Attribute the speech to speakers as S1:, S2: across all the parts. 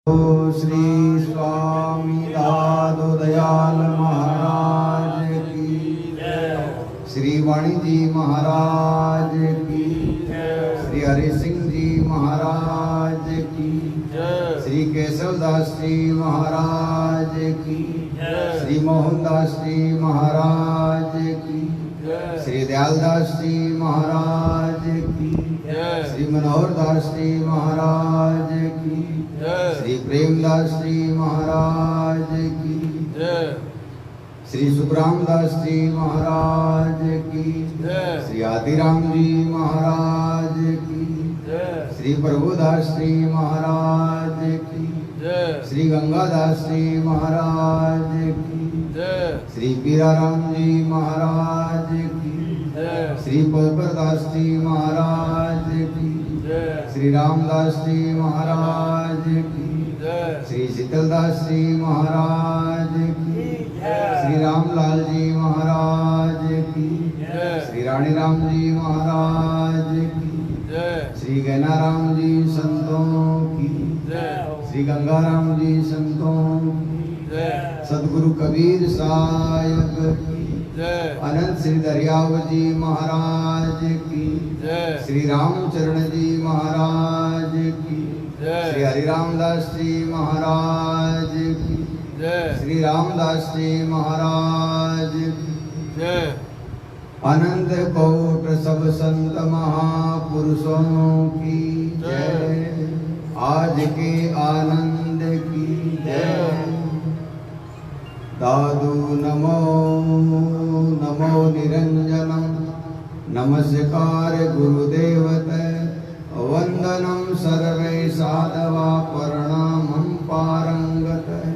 S1: श्री स्वामी दादो दयाल महाराज की जय। श्री वाणी जी महाराज की जय। श्री हरि सिंह जी महाराज की जय। श्री केशवदास जी महाराज की जय। श्री मोहनदास जी महाराज की जय। श्री दयालदास जी महाराज की जय। श्री मनोहर दास जी महाराज की जय। श्री प्रेमदास जी महाराज की जय। श्री सुखराम दास जी महाराज की जय। श्री आदिराम जी महाराज की जय। श्री प्रभुदास जी महाराज की जय। श्री गंगादास जी महाराज की जय। श्री पीराराम जी महाराज की जय। श्री पोपरदास जी महाराज की जय। श्री रामदास जी महाराज की जय। श्री शीतलदास जी महाराज की जय। श्री रामलाल जी महाराज की जय। श्री रानी राम जी महाराज की जय। श्री गैनाराम जी संतों की जय। श्री गंगाराम जी संतों की जय। सदगुरु कबीर साहिब की जय। अनंत श्री दरियाव जी महाराज की जय। श्री रामचरण जी महाराज की जय। श्री हरिरामदास जी महाराज की जय। श्री रामदास जी महाराज की जय। अनंत कोट सब संत महापुरुषों की जय। आज के आनंद की जय। दादू नमो नमो निरंजनम नमस्कार गुरुदेवते वंदनम सर्वे साधवा प्रणामं पारंगते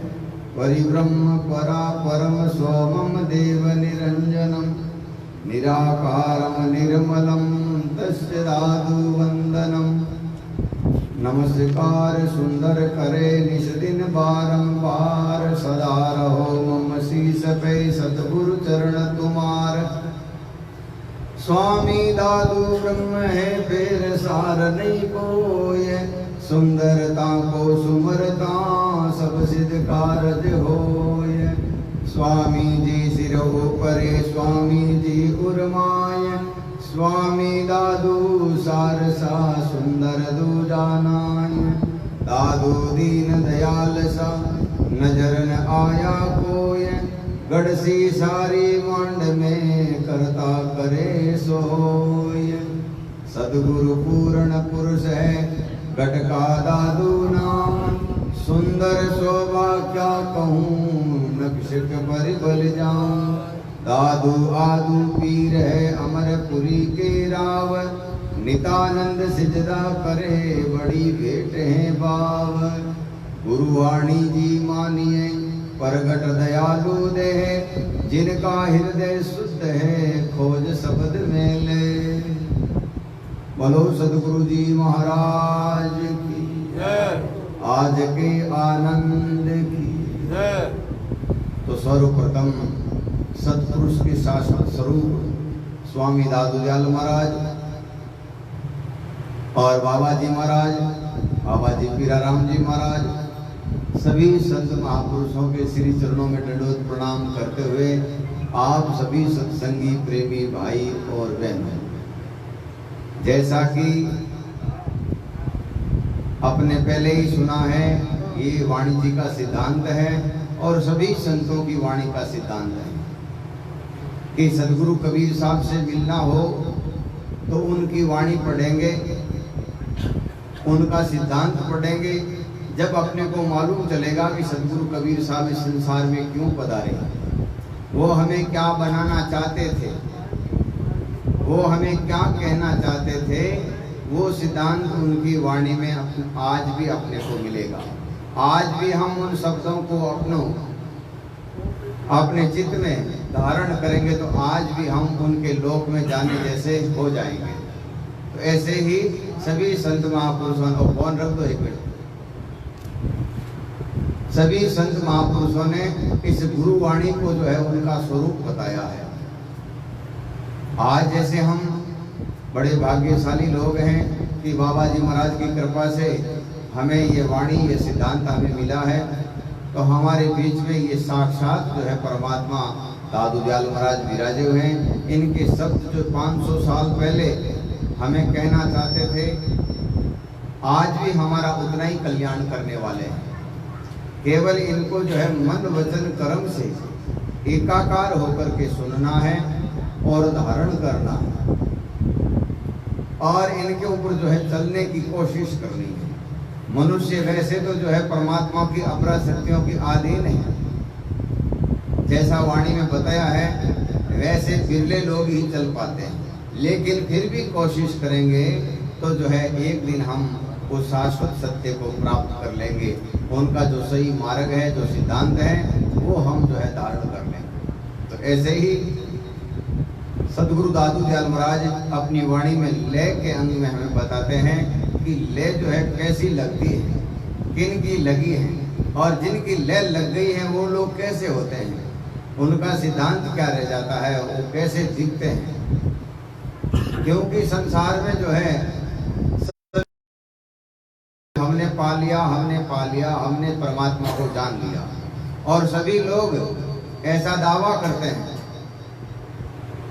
S1: परिब्रह्म परा परम सोमम देव निरंजनम निराकारम निर्मलम तस्य दादु वंदनम नमस्कार सुंदर करे निज दिन बारंबार सदा रहो मम शीस पे सतगुरु चरण तुम्हार। स्वामी दादू ब्रह्म है फेर सार नहीं कोय सुंदरता को सुमरता सब सिद्ध कारज होय। स्वामी जी सिर परे स्वामी जी उर्माय स्वामी दादू सारसा सुंदर दूजानाय। दादू दीन दयाल सा नजर न आया कोय गढ़सी सारी मांड में करता करे सोय। सदगुरु पूर्ण पुरुष है गट का दादू नाम सुंदर शोभा क्या कहूँ नक्शक पर बल जाऊं। दादू आदू पीर है अमरपुरी के राव नितानंद सिजदा करे बड़ी भेंट है बाव। गुरुवाणी जी मानिए परगट दयालु देह जिनका हृदय शुद्ध है खोज शब्द में ले। बोलो सदगुरु जी महाराज की जय। आज के आनंद की जय। तो सर्वप्रथम सत्पुरुष के शाश्वत स्वरूप स्वामी दादू दयाल महाराज और बाबा जी महाराज बाबा जी पीराराम जी महाराज सभी संत महापुरुषों के श्री चरणों में दंडवत प्रणाम करते हुए आप सभी सत्संगी प्रेमी भाई और बहन जैसा कि आपने पहले ही सुना है ये वाणी जी का सिद्धांत है और सभी संतों की वाणी का सिद्धांत है कि सदगुरु कबीर साहब से मिलना हो तो उनकी वाणी पढ़ेंगे उनका सिद्धांत पढ़ेंगे। जब अपने को मालूम चलेगा कि सदगुरु कबीर साहब इस संसार में क्यों पधारे वो हमें क्या बनाना चाहते थे वो हमें क्या कहना चाहते थे वो सिद्धांत उनकी वाणी में आज भी अपने को मिलेगा। आज भी हम उन शब्दों को अपने चित्त में धारण करेंगे तो आज भी हम उनके लोक में जाने जैसे हो जाएंगे। तो ऐसे ही सभी संत महापुरुषों को फोन रख दो एक मिनट। सभी संत महापुरुषों ने इस गुरुवाणी को जो है उनका स्वरूप बताया है। आज जैसे हम बड़े भाग्यशाली लोग हैं कि बाबा जी महाराज की कृपा से हमें ये वाणी, ये सिद्धांत हमें मिला है, तो हमारे बीच में ये साक्षात जो है परमात्मा दादू दयाल महाराज विराजे हुए हैं। इनके शब्द जो 500 साल पहले हमें कहना चाहते थे, आज भी हमारा उतना ही कल्याण करने वाले हैं। केवल इनको जो है मन वचन कर्म से एकाकार होकर के सुनना है और धारण करना है, और इनके ऊपर जो है चलने की कोशिश करनी है। मनुष्य वैसे तो जो है परमात्मा की अपरा शक्तियों की अधीन है, जैसा वाणी में बताया है, वैसे बिरले लोग ही चल पाते हैं। लेकिन फिर भी कोशिश करेंगे तो जो है एक दिन हम उस शाश्वत सत्य को प्राप्त कर लेंगे। उनका जो सही मार्ग है, जो सिद्धांत है, वो हम जो है धारण कर लेंगे। तो ऐसे ही सदगुरु दादू दयाल महाराज अपनी वाणी में लय के अंग में हमें बताते हैं कि लय जो है कैसी लगती है, किन की लगी है, और जिनकी लय लग गई है वो लोग कैसे होते हैं, उनका सिद्धांत क्या रह जाता है, वो कैसे दिखते हैं। क्योंकि संसार में जो है हमने पा लिया, हमने परमात्मा को जान लिया, और सभी लोग ऐसा दावा करते हैं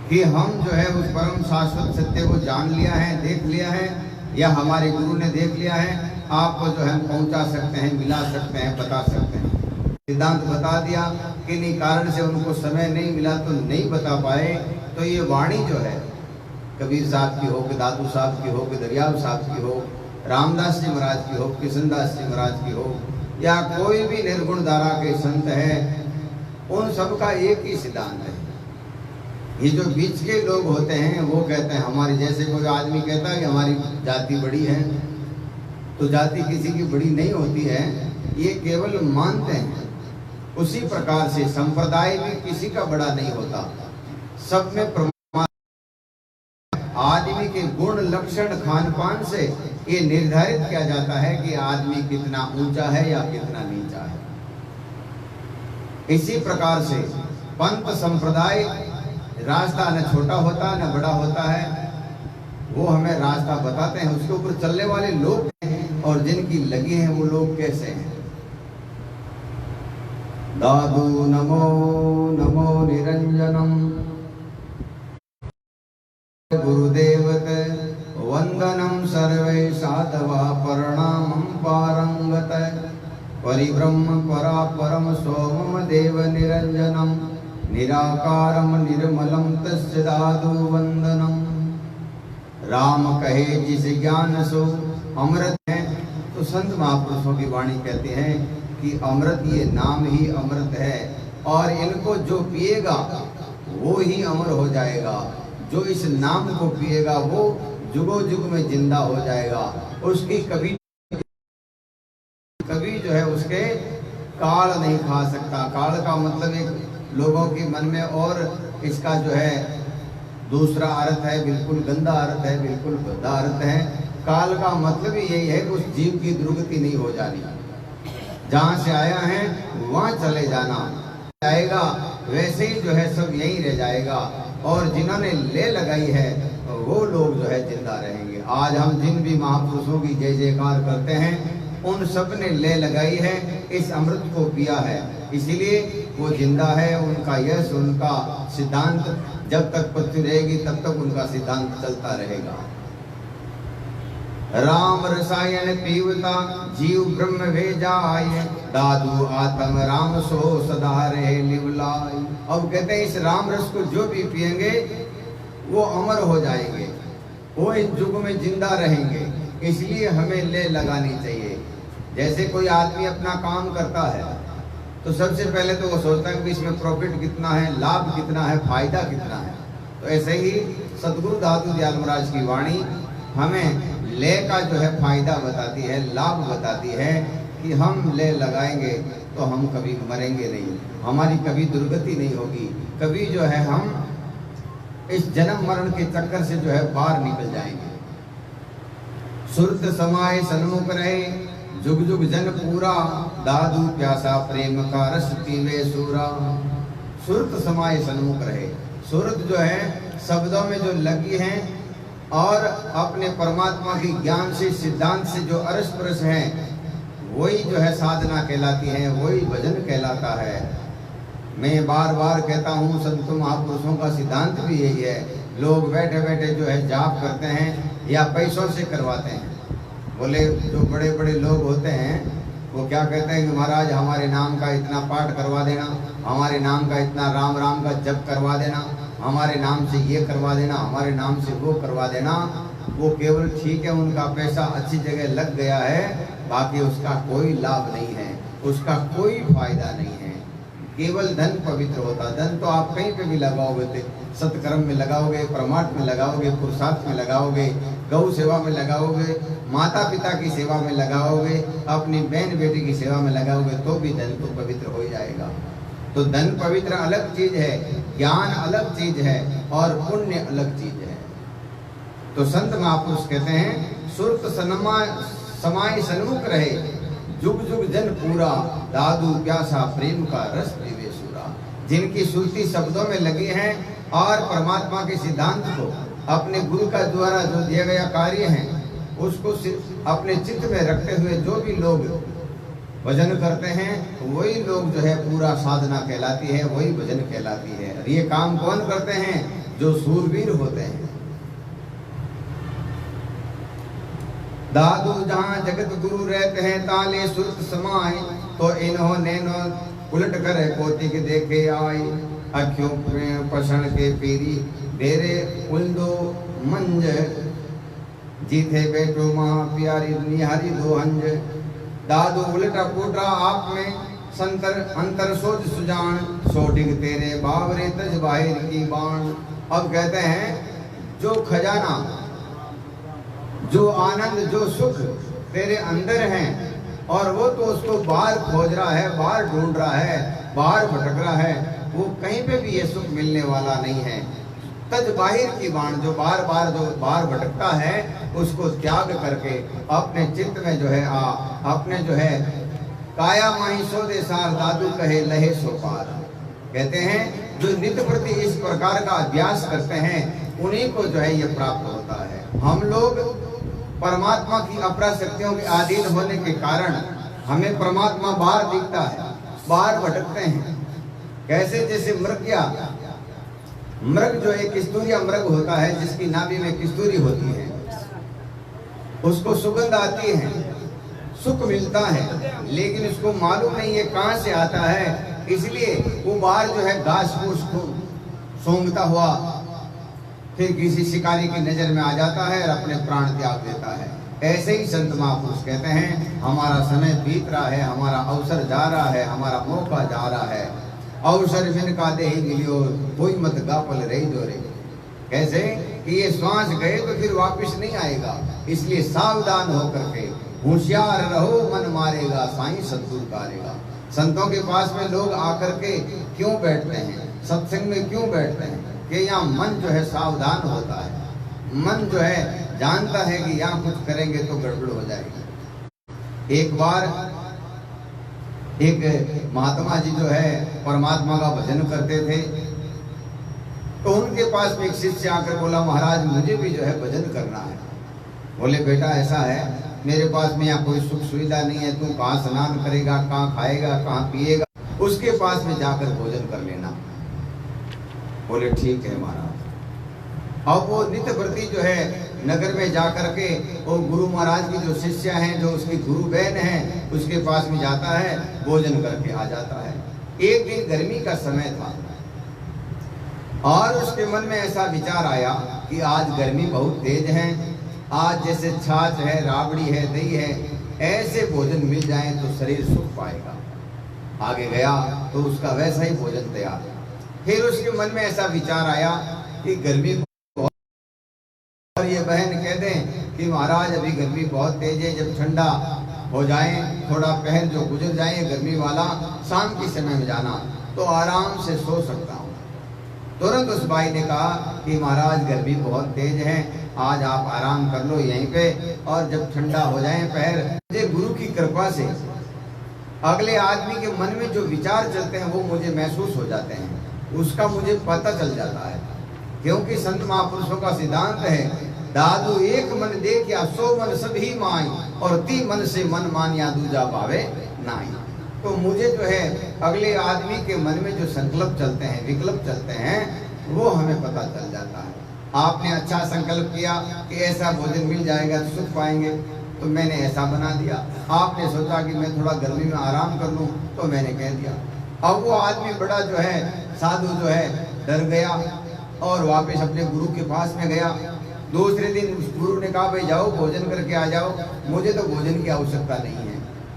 S1: कि हम जो है उस परम शाश्वत सत्य को जान लिया है, देख लिया है, या हमारे गुरु ने देख लिया है। आपको जो है पहुंचा सकते हैं, मिला सकते हैं, बता सकते हैं। सिद्धांत बता दिया, किन्हीं कारण से उनको समय नहीं मिला तो नहीं बता पाए। तो ये वाणी जो है कबीर साहब की हो, कि दादू साहब की हो, कि दरियाव साहब की हो, रामदास जी महाराज की हो, किशनदास जी महाराज की हो, या कोई भी निर्गुण धारा के संत है, उन सब का एक ही सिद्धांत है। ये जो बीच के लोग होते हैं वो कहते हैं हमारी, जैसे कोई आदमी कहता है कि हमारी जाति बड़ी है, तो जाति किसी की बड़ी नहीं होती है, ये केवल मानते हैं। उसी प्रकार से संप्रदाय भी किसी का बड़ा नहीं होता, सब में परमात्मा। आदमी के गुण लक्षण खान पान से ये निर्धारित किया जाता है कि आदमी कितना ऊंचा है या कितना नीचा है। इसी प्रकार से पंथ संप्रदाय रास्ता न छोटा होता न बड़ा होता है, वो हमें रास्ता बताते हैं। उसके ऊपर चलने वाले लोग हैं, और जिनकी लगी हैं वो लोग कैसे हैं। दादू नमो नमो निरंजनम गुरुदेवत वंदनम सर्वे साधवा प्रणामं पारंगत परिब्रह्म परापरम सोमम देव निरंजनम निराकारम निर्मलम तस्य दादू वंदनम। राम कहे जिस ज्ञान सो अमृत है। तो संत महापुरुषों की वाणी कहते हैं कि अमृत, ये नाम ही अमृत है, और इनको जो पिएगा वो ही अमर हो जाएगा। जो इस नाम को पिएगा वो जुगो जुग में जिंदा हो जाएगा। उसकी कभी जो है उसके काल नहीं खा सकता। काल का मतलब एक लोगों के मन में और इसका जो है दूसरा अर्थ है, बिल्कुल गंदा अर्थ है, बिल्कुल गंदा अर्थ है। काल का मतलब ही यही है कि उस जीव की दुर्गति नहीं हो जानी। जहाँ से आया है वहाँ चले जाना जाएगा, वैसे ही जो है सब यही रह जाएगा। और जिन्होंने ले लगाई है वो लोग जो है जिंदा रहेंगे। आज हम जिन भी महापुरुषों की जय जयकार करते हैं, उन सब ने ले लगाई है, इस अमृत को पिया है, इसीलिए वो जिंदा है। उनका यश, उनका सिद्धांत जब तक पृथ्वी रहेगी तब तक उनका सिद्धांत चलता रहेगा। राम रसायन पीवता जीव ब्रह्म भेजाय, दादू आत्म राम सो सदा रहे लिवलाय। अब कहते हैं इस राम रस को जो भी पिएंगे वो अमर हो जाएंगे, वो इस युग में जिंदा रहेंगे। इसलिए हमें ले लगानी चाहिए। जैसे कोई आदमी अपना काम करता है तो सबसे पहले तो वो सोचता है कि इसमें प्रॉफिट कितना है, लाभ कितना है, फायदा कितना है। तो ऐसे ही सदगुरु दादू दयाल महाराज की वाणी हमें ले का जो है फायदा बताती है, लाभ बताती है कि हम ले लगाएंगे तो हम कभी मरेंगे नहीं, हमारी कभी दुर्गति नहीं होगी, कभी जो है हम इस जन्म मरण के चक्कर से जो है बाहर निकल जाएंगे। सुरत समाये सन्मुख रहे, जुग जुग जन पूरा, दादू प्यासा प्रेम का रस पीवे सूरा। सुरत समाये सन्मुख रहे, सुरत जो है शब्दों में जो लगी है और अपने परमात्मा की ज्ञान से, सिद्धांत से जो अरस परस है, वही जो है साधना कहलाती है, वही भजन कहलाता है। मैं बार बार कहता हूँ, संत महापुरुषों का सिद्धांत भी यही है। लोग बैठे बैठे जो है जाप करते हैं या पैसों से करवाते हैं। बोले जो बड़े बड़े लोग होते हैं वो क्या कहते हैं कि महाराज हमारे नाम का इतना पाठ करवा देना, हमारे नाम का इतना राम राम का जप करवा देना, हमारे नाम से ये करवा देना, हमारे नाम से वो करवा देना। वो केवल ठीक है, उनका पैसा अच्छी जगह लग गया है, बाकी उसका कोई लाभ नहीं है, उसका कोई फायदा नहीं है। केवल धन पवित्र होता। धन तो आप कहीं पे भी लगाओगे, सत्कर्म में लगाओगे, परमार्थ में लगाओगे, पुरुषार्थ में लगाओगे, गौ सेवा में लगाओगे, माता पिता की सेवा में लगाओगे, अपनी बहन बेटी की सेवा में लगाओगे, तो भी धन तो पवित्र हो जाएगा। तो धन पवित्र अलग चीज है, ज्ञान अलग चीज है और पुण्य अलग चीज है। तो संत महापुरुष कहते हैं, सुरत समाय सन्मुख रहे, जुग जुग जन पूरा, दादू प्यासा प्रेम का रस पीवे सूरा। जिनकी सुरती शब्दों में लगी है और परमात्मा के सिद्धांत को अपने गुरु का द्वारा जो दिया गया कार्य है उसको अपने चित्त में रखते हुए जो भी लोग भजन करते हैं, वही लोग जो है पूरा साधना कहलाती है, वही भजन कहलाती है। और ये काम कौन करते हैं? जो सूरवीर होते हैं। दादू जहाँ जगत गुरु रहते हैं, ताले सुरत समाए, तो इन्होंने उलट कर कोटि के देखे आए। अखियों पसण के पीरी डेरे उल्दो मंज, जीते बेटो माँ प्यारी निहारी दो हंज। दादू उलटा पुलटा आप में संतर अंतर सोच सुजान, सोडिग तेरे बावरे तज बाहिर की बाण। अब कहते हैं जो खजाना, जो आनंद, जो सुख तेरे अंदर है और वो तो उसको बाहर खोज रहा है, बाहर ढूंढ रहा है, बाहर भटक रहा है, वो कहीं पे भी ये सुख मिलने वाला नहीं है। तज बाहिर की बाण, जो बार बार जो बाहर भटकता है उसको त्याग करके अपने चित्त में जो है अपने जो है काया माही सो दे सार, दादू कहे लहे सो पार। कहते हैं जो नित्य प्रति इस प्रकार का अभ्यास करते हैं उन्हीं को जो है ये प्राप्त होता है। हम लोग परमात्मा की अपरा शक्तियों के अधीन होने के कारण हमें परमात्मा बाहर दिखता है, बाहर भटकते हैं। कैसे? जैसे मृग जो एक किस्तूरिया मृग होता है, जिसकी नाभि में किस्तूरी होती है, उसको सुगंध आती है, सुख मिलता है, लेकिन उसको मालूम नहीं है कहाँ से आता है, इसलिए वो बाहर जो है घास फूस को सूंघता हुआ फिर किसी शिकारी की नजर में आ जाता है और अपने प्राण त्याग देता है। ऐसे ही संत महापुरुष कहते हैं हमारा समय बीत रहा है, हमारा अवसर जा रहा है, हमारा मौका जा रहा है। अवसर बिन का दे ही मिलियो, कोई मत गापल रही जोरे। कैसे कि ये श्वास गए तो फिर वापस नहीं आएगा, इसलिए सावधान होकर के होशियार रहो, मन मारेगा साईं सद्गुरु करेगा। संतों के पास में लोग आकर के क्यों बैठते हैं, सत्संग में क्यों बैठते हैं? कि यहाँ मन जो है सावधान होता है, मन जो है जानता है कि यहाँ कुछ करेंगे तो गड़बड़ हो जाएगी। एक बार एक महात्मा जी जो है परमात्मा का भजन करते थे, तो उनके पास में एक शिष्य आकर बोला, महाराज मुझे भी जो है भजन करना है। बोले बेटा ऐसा है, मेरे पास में यहाँ कोई सुख सुविधा नहीं है, तू कहाँ स्नान करेगा, कहाँ खाएगा, कहाँ पिएगा, उसके पास में जाकर भोजन कर लेना। बोले ठीक है महाराज। अब वो नित्य प्रति जो है नगर में जाकर के वो गुरु महाराज की जो शिष्य हैं, जो उसकी गुरु बहन है, उसके पास में जाता है, भोजन करके आ जाता है। एक दिन गर्मी का समय था और उसके मन में ऐसा विचार आया कि आज गर्मी बहुत तेज है, आज जैसे छाछ है, राबड़ी है, दही है, ऐसे भोजन मिल जाए तो शरीर सुख पाएगा। आगे गया तो उसका वैसा ही भोजन तैयार। फिर उसके मन में ऐसा विचार आया कि गर्मी बहुत, और ये बहन कह दें कि महाराज अभी गर्मी बहुत तेज है, जब ठंडा हो जाए, थोड़ा पहर जो गुजर जाए गर्मी वाला, शाम के समय में जाना तो आराम से सो सकता हूँ। तुरंत उस भाई ने कहा कि महाराज गर्मी बहुत तेज है, आज आप आराम कर लो यहीं पे, और जब ठंडा हो जाए पहर, मुझे गुरु की कृपा से अगले आदमी के मन में जो विचार चलते हैं वो मुझे महसूस हो जाते हैं, उसका मुझे पता चल जाता है। क्योंकि संत महापुरुषों का सिद्धांत है दादू एक मन देखिया 100 मन सभी माई, और 3 मन से मन मानिया दूजा पावे नाई। तो मुझे जो है अगले आदमी के मन में जो संकल्प चलते हैं, विकल्प चलते हैं, वो हमें पता चल जाता है। आपने अच्छा संकल्प किया कि ऐसा भोजन मिल जाएगा तो सुख पाएंगे, तो मैंने ऐसा बना दिया। आपने सोचा कि मैं थोड़ा गर्मी में आराम कर लूं, तो मैंने कह दिया। अब वो आदमी बड़ा जो है साधु जो है डर गया और वापस अपने गुरु के पास में गया। दूसरे दिन उस गुरु ने कहा, भाई जाओ भोजन करके आ जाओ, मुझे तो भोजन की आवश्यकता नहीं है।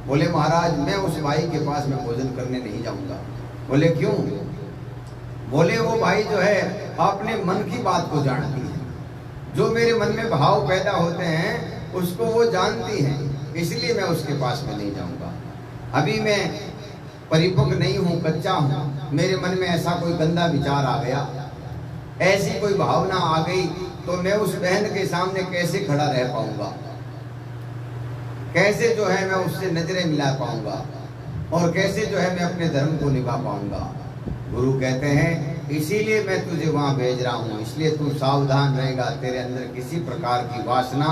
S1: बोले महाराज मैं उस भाई के पास में भोजन करने नहीं जाऊंगा। बोले क्यों? बोले वो भाई जो है अपने मन की बात को जानती है, जो मेरे मन में भाव पैदा होते हैं उसको वो जानती है, इसलिए मैं उसके पास में नहीं जाऊंगा। अभी मैं परिपक्व नहीं हूँ, कच्चा हूँ, मेरे मन में ऐसा कोई गंदा विचार आ गया, ऐसी कोई भावना आ गई, तो मैं उस बहन के सामने कैसे खड़ा रह पाऊंगा, कैसे जो है मैं उससे नजरें मिला पाऊंगा, और कैसे जो है मैं अपने धर्म को निभा पाऊंगा। गुरु कहते हैं इसीलिए मैं तुझे वहां भेज रहा हूं, इसलिए तू सावधान रहेगा, तेरे अंदर किसी प्रकार की वासना,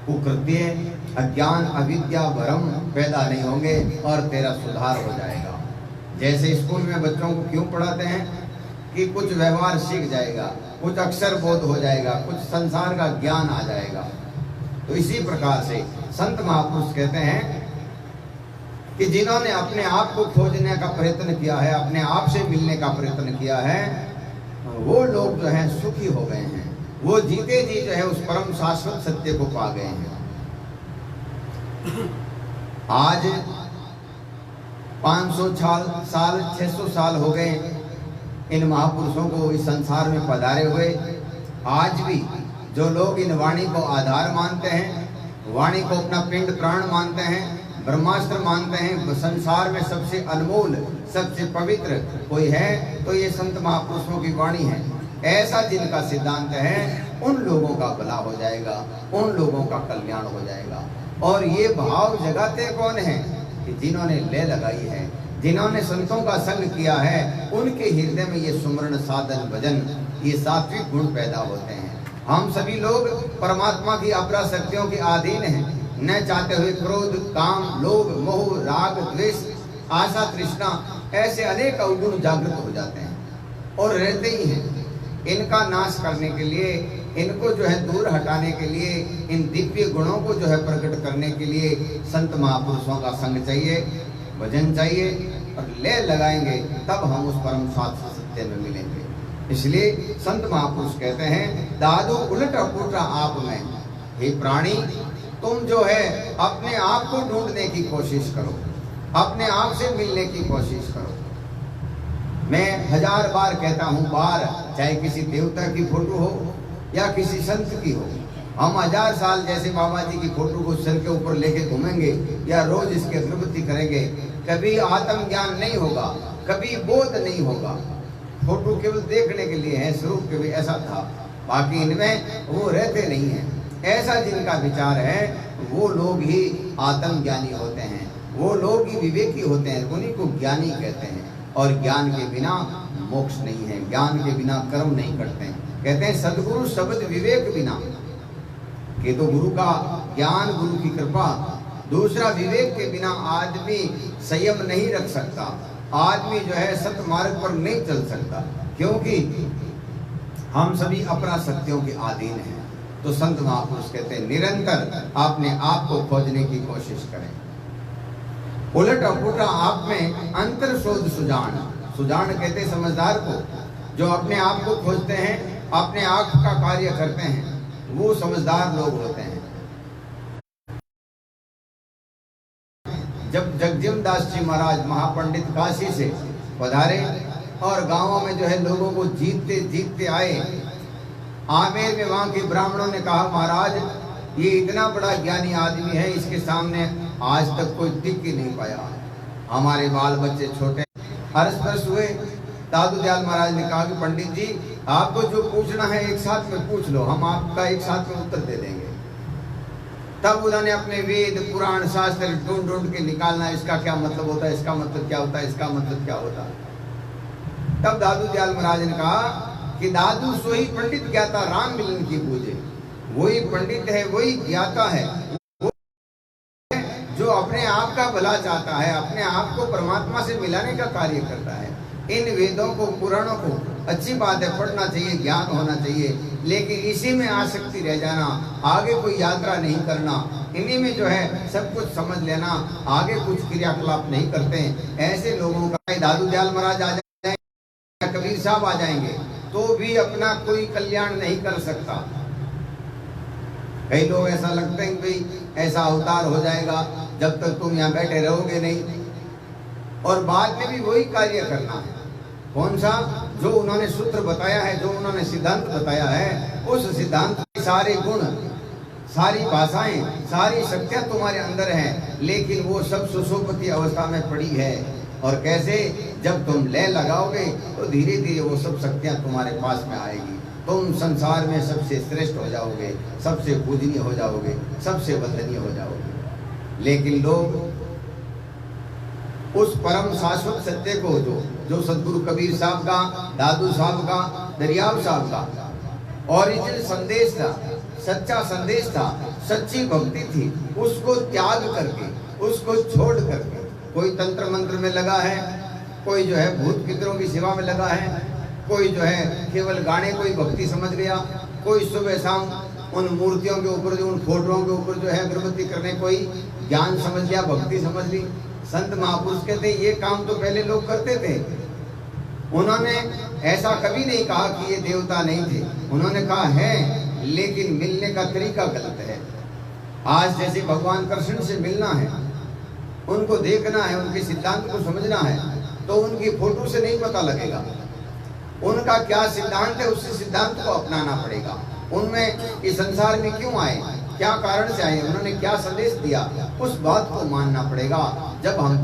S1: कुकृत्य, अज्ञान, अविद्या, भ्रम पैदा नहीं होंगे और तेरा सुधार हो जाएगा। जैसे स्कूल में बच्चों को क्यों पढ़ाते हैं कि कुछ व्यवहार सीख जाएगा, कुछ अक्षर बोध हो जाएगा, कुछ संसार का ज्ञान आ जाएगा। तो इसी प्रकार से संत महापुरुष कहते हैं कि जिन्होंने अपने आप को खोजने का प्रयत्न किया है, अपने आप से मिलने का प्रयत्न किया है, वो लोग जो हैं सुखी हो गए हैं, वो जीते जी जो है उस परम शाश्वत सत्य को पा गए हैं। आज 500 साल 600 साल हो गए इन महापुरुषों को इस संसार में पधारे हुए। आज भी जो लोग इन वाणी को आधार मानते हैं, वाणी को अपना पिंड प्राण मानते हैं, ब्रह्मास्त्र मानते हैं, संसार में सबसे अनमोल, सबसे पवित्र कोई है तो ये संत महापुरुषों की वाणी है। ऐसा जिनका सिद्धांत है उन लोगों का भला हो जाएगा, उन लोगों का कल्याण हो जाएगा। और ये भाव जगाते कौन है? कि जिन्होंने ले लगाई है, जिन्होंने संतों का संग किया है, उनके हृदय में ये सुमरण, साधन, भजन, ये सात्विक गुण पैदा होते हैं। हम सभी लोग परमात्मा की अपरा शक्तियों के अधीन हैं, न चाहते हुए क्रोध, काम, लोभ, मोह, राग, द्वेष, आशा, तृष्णा, ऐसे अनेक अवगुण जागृत हो जाते हैं और रहते ही हैं। इनका नाश करने के लिए, इनको जो है दूर हटाने के लिए, इन दिव्य गुणों को जो है प्रकट करने के लिए संत महापुरुषों का संग चाहिए, भजन चाहिए, और ले लगाएंगे तब हम उस परम सत्य में मिलेंगे। इसलिए संत महापुरुष कहते हैं दादू उलटा पुलटा आप में, हे प्राणी तुम जो है अपने आप को ढूंढने की कोशिश करो, अपने आप से मिलने की कोशिश करो। मैं 1000 बार कहता हूँ, बार चाहे किसी देवता की फोटो हो या किसी संत की हो, हम 1000 साल जैसे बाबा जी की फोटो को सिर के ऊपर लेके घूमेंगे या रोज इसकी अगरबत्ती करेंगे, कभी आत्मज्ञान नहीं होगा, कभी बोध नहीं होगा। फोटो केवल देखने के लिए है, स्वरूप के भी ऐसा था, बाकी इनमें वो रहते नहीं है। ऐसा जिनका विचार है वो लोग ही आत्मज्ञानी होते हैं, वो लोग ही विवेकी होते हैं, उन्हीं को ज्ञानी कहते हैं। और ज्ञान के बिना मोक्ष नहीं है, ज्ञान के बिना कर्म नहीं करते हैं। कहते हैं सदगुरु शब्द विवेक बिना, कि तो गुरु का ज्ञान, गुरु की कृपा, दूसरा विवेक के बिना आदमी संयम नहीं रख सकता, आदमी जो है सत मार्ग पर नहीं चल सकता, क्योंकि हम सभी अपना शक्तियों के अधीन हैं। तो संत महापुरुष कहते हैं निरंतर अपने आप को खोजने की कोशिश करें। उलट पुलटा आप में अंतर शोध सुजान, सुजान कहते समझदार को, जो अपने आप को खोजते हैं, अपने आप का कार्य करते हैं, वो समझदार लोग होते हैं। जब जगजीवनदास जी महाराज महापंडित काशी से पधारे और गांवों में जो है लोगों को जीतते जीतते आए, आमेर में वहां के ब्राह्मणों ने कहा महाराज ये इतना बड़ा ज्ञानी आदमी है, इसके सामने आज तक कोई टिक ही नहीं पाया, हमारे बाल बच्चे छोटे। हर्ष वर्ष हुए। दादू दयाल महाराज ने कहा कि पंडित जी आपको जो पूछना है एक साथ में पूछ लो, हम आपका एक साथ में उत्तर दे देंगे। तब उन्होंने अपने वेद पुराण शास्त्र ढूंढ ढूंढ के निकालना, इसका क्या मतलब होता है, इसका मतलब क्या होता है, इसका मतलब क्या होता है। तब दादू दयाल महाराज ने कहा कि दादू सोही पंडित ज्ञाता राम मिलन की पूजे, वही पंडित है, वही ज्ञाता है, जो अपने आप का भला चाहता है, अपने आप को परमात्मा से मिलाने का कार्य करता है। इन वेदों को, पुराणों को अच्छी बात है, पढ़ना चाहिए, ज्ञान होना चाहिए, लेकिन इसी में आसक्ति रह जाना, आगे कोई यात्रा नहीं करना, इन्हीं में जो है सब कुछ समझ लेना, आगे कुछ क्रियाकलाप नहीं करते हैं, ऐसे लोगों का दादू दयाल महाराज आ जाएंगे, कबीर साहब आ जाएंगे, तो भी अपना कोई कल्याण नहीं कर सकता। कई लोग ऐसा लगते हैं भाई ऐसा अवतार हो जाएगा जब तक तुम यहाँ बैठे रहोगे नहीं, और बाद में भी वही कार्य करना है। कौन सा? जो उन्होंने सूत्र बताया है, जो उन्होंने सिद्धांत बताया है, उस सिद्धांत के सारे गुण, सारी भाषाएं, सारी शक्तियां तुम्हारे अंदर हैं, लेकिन वो सब सुषुप्ति अवस्था में पड़ी है। और कैसे? जब तुम लय लगाओगे तो धीरे धीरे वो सब शक्तियां तुम्हारे पास में आएगी, तुम संसार में सबसे श्रेष्ठ हो जाओगे, सबसे पूजनीय हो जाओगे, सबसे वंदनीय हो जाओगे। लेकिन लोग उस परम शाश्वत सत्य को, जो सदगुरु कबीर साहब का, दादू साहब का, दरियाव साहब का ओरिजिनल संदेश था, सच्चा संदेश था, सच्ची भक्ति थी, उसको त्याग करके, उसको छोड़ करके कोई तंत्र मंत्र में लगा है, कोई जो है भूत पितरों की सेवा में लगा है, कोई जो है केवल गाने को ही भक्ति समझ गया, कोई सुबह शाम उन मूर्तियों के ऊपर, जो उन फोटोओं के ऊपर जो है अगरबत्ती करने कोई ज्ञान समझ लिया, भक्ति समझ ली। संत महापुरुष कहते ये काम तो पहले लोग करते थे, उन्होंने ऐसा कभी नहीं कहा कि ये देवता नहीं थे, उन्होंने कहा है, लेकिन मिलने का तरीका गलत है। आज जैसे भगवान कृष्ण से मिलना है, उनको देखना है, उनके सिद्धांत को समझना है, तो उनकी फोटो से नहीं पता लगेगा, उनका क्या सिद्धांत है, उस सिद्धांत को अपनाना पड़ेगा। उनमें इस संसार में क्यों आए, क्या कारण से आए, उन्होंने क्या संदेश दिया, उस बात को मानना पड़ेगा। जब हम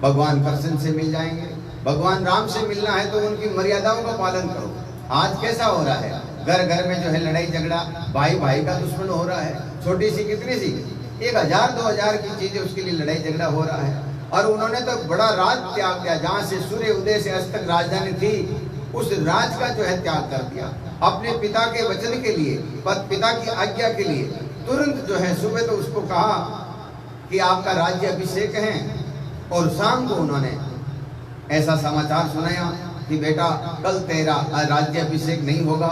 S1: भगवान कृष्ण से मिल जाएंगे, भगवान राम से मिलना है, तो उनकी मर्यादाओं का पालन करो। आज कैसा हो रहा है, घर घर में जो है लड़ाई झगड़ा, भाई भाई का दुश्मन हो रहा है, छोटी सी कितनी सी 1000-2000 की चीजें, उसके लिए लड़ाई झगड़ा हो रहा है। और उन्होंने तो बड़ा राज त्याग किया, जहाँ से सूर्य उदय से अस्त तक राजधानी थी, उस राज का जो है त्याग कर दिया, अपने पिता के वचन के लिए, पिता की आज्ञा के लिए। तुरंत जो है सुबह तो उसको कहा कि आपका राज्य अभिषेक है, और शाम को उन्होंने ऐसा समाचार सुनाया कि बेटा कल तेरा राज्य अभिषेक नहीं होगा,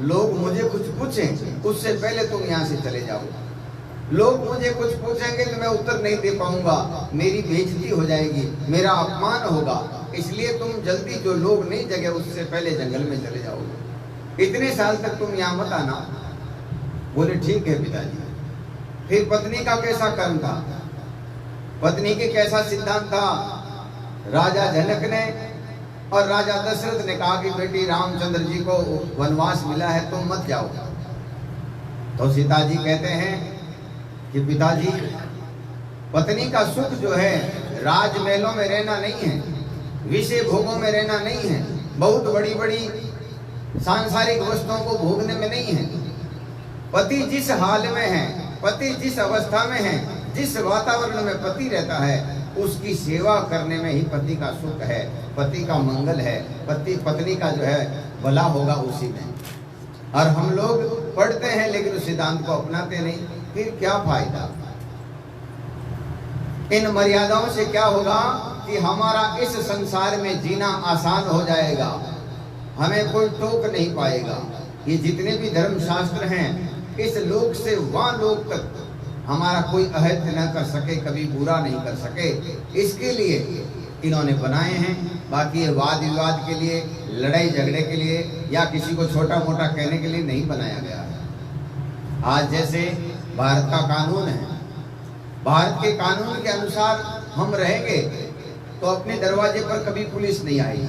S1: लोग मुझे कुछ पूछें उससे पहले तुम यहाँ से चले जाओ, लोग मुझे कुछ पूछेंगे तो मैं उत्तर नहीं दे पाऊंगा, मेरी बेइज्जती हो जाएगी, मेरा अपमान होगा, इसलिए तुम जल्दी, जो लोग नहीं जगे उससे पहले जंगल में चले जाओगे, इतने साल तक तुम यहाँ मत आना। बोले ठीक है पिताजी। फिर पत्नी का कैसा कर्म था, पत्नी के कैसा सिद्धांत था। राजा जनक ने और राजा दशरथ ने कहा कि बेटी रामचंद्र जी को वनवास मिला है, तुम मत जाओ। तो सीता जी कहते हैं कि पिताजी, पत्नी का सुख जो है राजमहलों में रहना नहीं है, विषय भोगों में रहना नहीं है, बहुत बड़ी बड़ी सांसारिक वस्तुओं को भोगने में नहीं है। पति जिस हाल में है, पति जिस अवस्था में है, जिस वातावरण में पति रहता है, उसकी सेवा करने में ही पति का सुख है, पति का मंगल है, पत्नी का जो है भला होगा उसी में। और हम लोग पढ़ते हैं लेकिन उस सिद्धांत को अपनाते नहीं, फिर क्या फायदा। इन मर्यादाओं से क्या होगा कि हमारा इस संसार में जीना आसान हो जाएगा, हमें कोई टोक नहीं पाएगा। ये जितने भी धर्म शास्त्र हैं, इस लोक से वहां लोक तक हमारा कोई अहित न कर सके, कभी बुरा नहीं कर सके, इसके लिए इन्होंने बनाए हैं। बाकी ये वाद विवाद के लिए, लड़ाई झगड़े के लिए, या किसी को छोटा मोटा कहने के लिए नहीं बनाया गया है। आज जैसे भारत का कानून है, भारत के कानून के अनुसार हम रहेंगे तो अपने दरवाजे पर कभी पुलिस नहीं आएगी,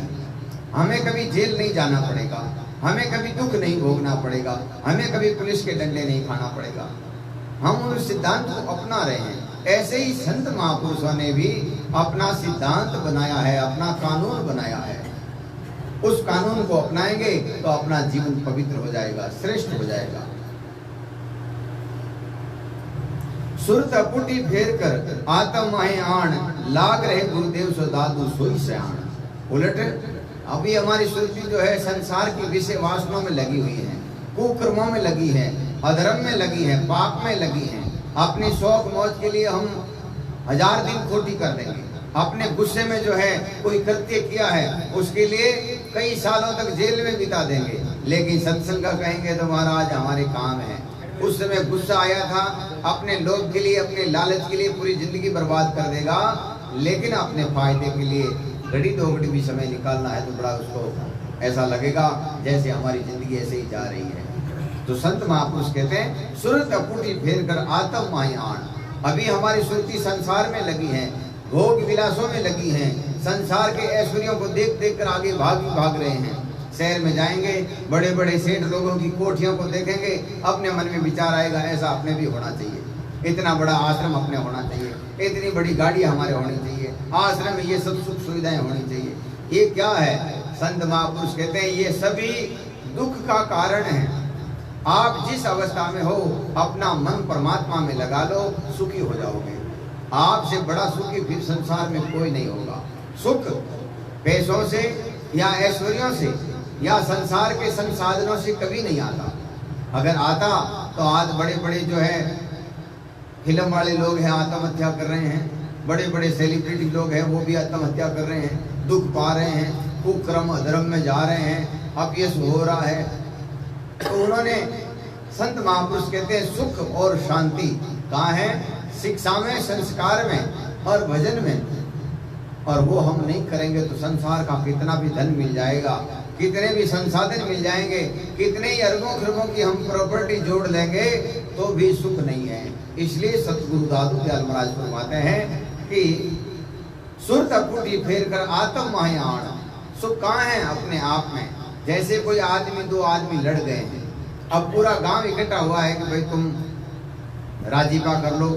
S1: हमें कभी जेल नहीं जाना पड़ेगा, हमें कभी दुख नहीं भोगना पड़ेगा, हमें कभी पुलिस के डंडे नहीं खाना पड़ेगा। हम उस सिद्धांत को अपना रहे हैं। ऐसे ही संत महापुरुषों ने भी अपना सिद्धांत बनाया है, अपना कानून बनाया है। उस कानून को अपनाएंगे तो अपना जीवन पवित्र हो जाएगा, श्रेष्ठ हो जाएगा। सुरत पुटी फेर कर आत्म माहे आण, लाग रहे गुरुदेव सो दादू सोई सयाण। उलट अभी हमारी सुरती जो है संसार की विषय वासनाओं में लगी हुई है, कुकर्मों में लगी है, अधर्म में लगी है, पाप में लगी है, अपनी शौक मौज के लिए हम 1000 दिन खोटी कर देंगे, अपने गुस्से में जो है कोई कृत्य किया है उसके लिए कई सालों तक जेल में बिता देंगे, लेकिन सत्संग का कहेंगे तो महाराज हमारे काम है। उस समय गुस्सा आया था, अपने लोभ के लिए, अपने लालच के लिए पूरी जिंदगी बर्बाद कर देगा, लेकिन अपने फायदे के लिए घड़ी 2 घड़ी भी समय निकालना है तो बड़ा उसको ऐसा लगेगा जैसे हमारी जिंदगी ऐसे ही जा रही है। तो संत महापुरुष कहते हैं सुरत अपुटी फेर कर आतम मायान। अभी हमारी सुरती संसार में लगी है, भोग विलासों में लगी है, संसार के ऐश्वर्यों को देख देख कर आगे भाग रहे हैं। शहर में जाएंगे, बड़े बड़े सेठ लोगों की कोठियों को देखेंगे, अपने मन में विचार आएगा ऐसा अपने भी होना चाहिए, इतना बड़ा आश्रम अपने होना चाहिए, इतनी बड़ी गाड़ी हमारे होनी चाहिए, आश्रम में ये सब सुख सुविधाएं होनी चाहिए। ये क्या है? संत महापुरुष कहते हैं ये सभी दुख का कारण है। आप जिस अवस्था में हो अपना मन परमात्मा में लगा लो, सुखी हो जाओगे। आपसे बड़ा सुखी फिर संसार में कोई नहीं होगा। सुख पैसों से या ऐश्वर्यों से या संसार के संसाधनों से कभी नहीं आता। अगर आता तो आज बड़े बड़े जो है फिल्म वाले लोग हैं आत्महत्या कर रहे हैं, बड़े बड़े सेलिब्रिटी लोग हैं वो भी आत्महत्या कर रहे हैं, दुख पा रहे हैं, कुकर्म अधर्म में जा रहे हैं, अपयश हो रहा है। तो उन्होंने संत महापुरुष कहते हैं सुख और शांति कहाँ है? शिक्षा में, संस्कार में और भजन में। और वो हम नहीं करेंगे तो संसार का कितना भी धन मिल जाएगा, कितने भी संसाधन मिल जाएंगे, कितने ही अरबों खरबों की हम प्रॉपर्टी जोड़ लेंगे तो भी सुख नहीं है। इसलिए सतगुरु दादू दयाल महाराज फरमाते हैं कि सुरत अपुटी फेर कर आत्म महायान। सुख कहाँ है? अपने आप में। जैसे कोई आदमी, 2 आदमी लड़ गए हैं, अब पूरा गांव इकट्ठा हुआ है कि भाई तुम राजीपा कर लो,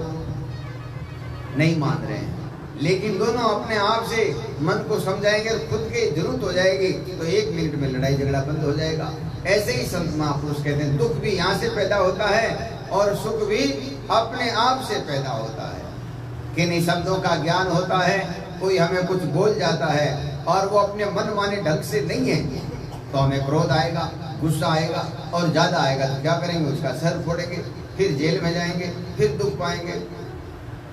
S1: नहीं मान रहे हैं, लेकिन दोनों अपने आप से मन को समझाएंगे और खुद की जरूरत हो जाएगी तो 1 मिनट में लड़ाई झगड़ा बंद हो जाएगा। ऐसे ही संत महापुरुष कहते हैं दुख भी यहाँ से पैदा होता है और सुख भी अपने आप से पैदा होता है। किन्हीं शब्दों का ज्ञान होता है, कोई हमें कुछ बोल जाता है और वो अपने मन माने ढंग से नहीं है तो हमें क्रोध आएगा, गुस्सा आएगा और ज्यादा आएगा तो क्या करेंगे? उसका सर फोड़ेंगे, फिर जेल में जाएंगे, फिर दुख पाएंगे।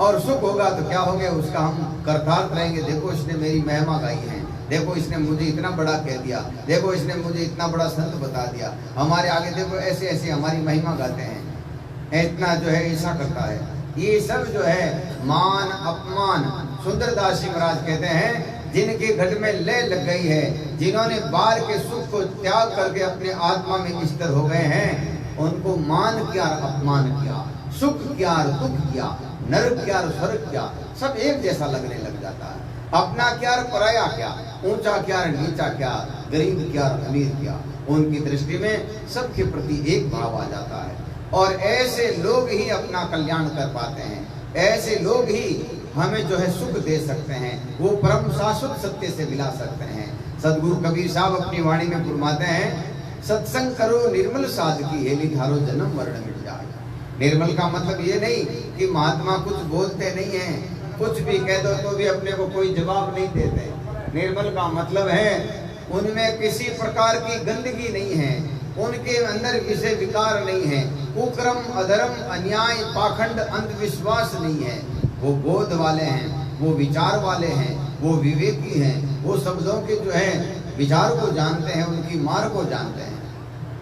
S1: और सुख होगा तो क्या हो गया? उसका हम करतार्थ रहेंगे, देखो इसने मेरी महिमा गाई है, देखो इसने मुझे इतना बड़ा कह दिया, देखो इसने मुझे इतना बड़ा संत बता दिया, हमारे आगे देखो ऐसे ऐसे हमारी महिमा गाते हैं, इतना जो है ऐसा करता है। ये सब जो है मान अपमान। सुंदरदास जी महाराज कहते हैं जिनके घट में लय लग गई है, जिन्होंने बाहर के सुख को त्याग करके अपने आत्मा में स्थिर हो गए हैं, उनको मान क्या अपमान किया, सुख क्या दुख क्या, नरक क्या स्वर्ग क्या, सब एक जैसा लगने लग जाता है। अपना क्या पराया क्या, ऊंचा क्या नीचा क्या, गरीब क्या अमीर क्या, उनकी दृष्टि में सबके प्रति एक भाव आ जाता है। और ऐसे लोग ही अपना कल्याण कर पाते हैं, ऐसे लोग ही हमें जो है सुख दे सकते हैं, वो परम शाश्वत सत्य से मिला सकते हैं। सदगुरु कबीर साहब अपनी वाणी में फरमाते हैं सत्संग करो निर्मल साधकी हेली धारो जन्म मरण मिट जाए। निर्मल का मतलब ये नहीं कि महात्मा कुछ बोलते नहीं हैं, कुछ भी कह दो तो भी अपने को कोई जवाब नहीं देते। निर्मल का मतलब है उनमें किसी प्रकार की गंदगी नहीं है, उनके अंदर विषय विकार नहीं है, कुकर्म अधर्म अन्याय पाखंड अंधविश्वास नहीं है। वो बोध वाले हैं, वो विचार वाले हैं, वो विवेकी हैं, वो शब्दों के जो है विचार को जानते हैं, उनकी मार को जानते हैं।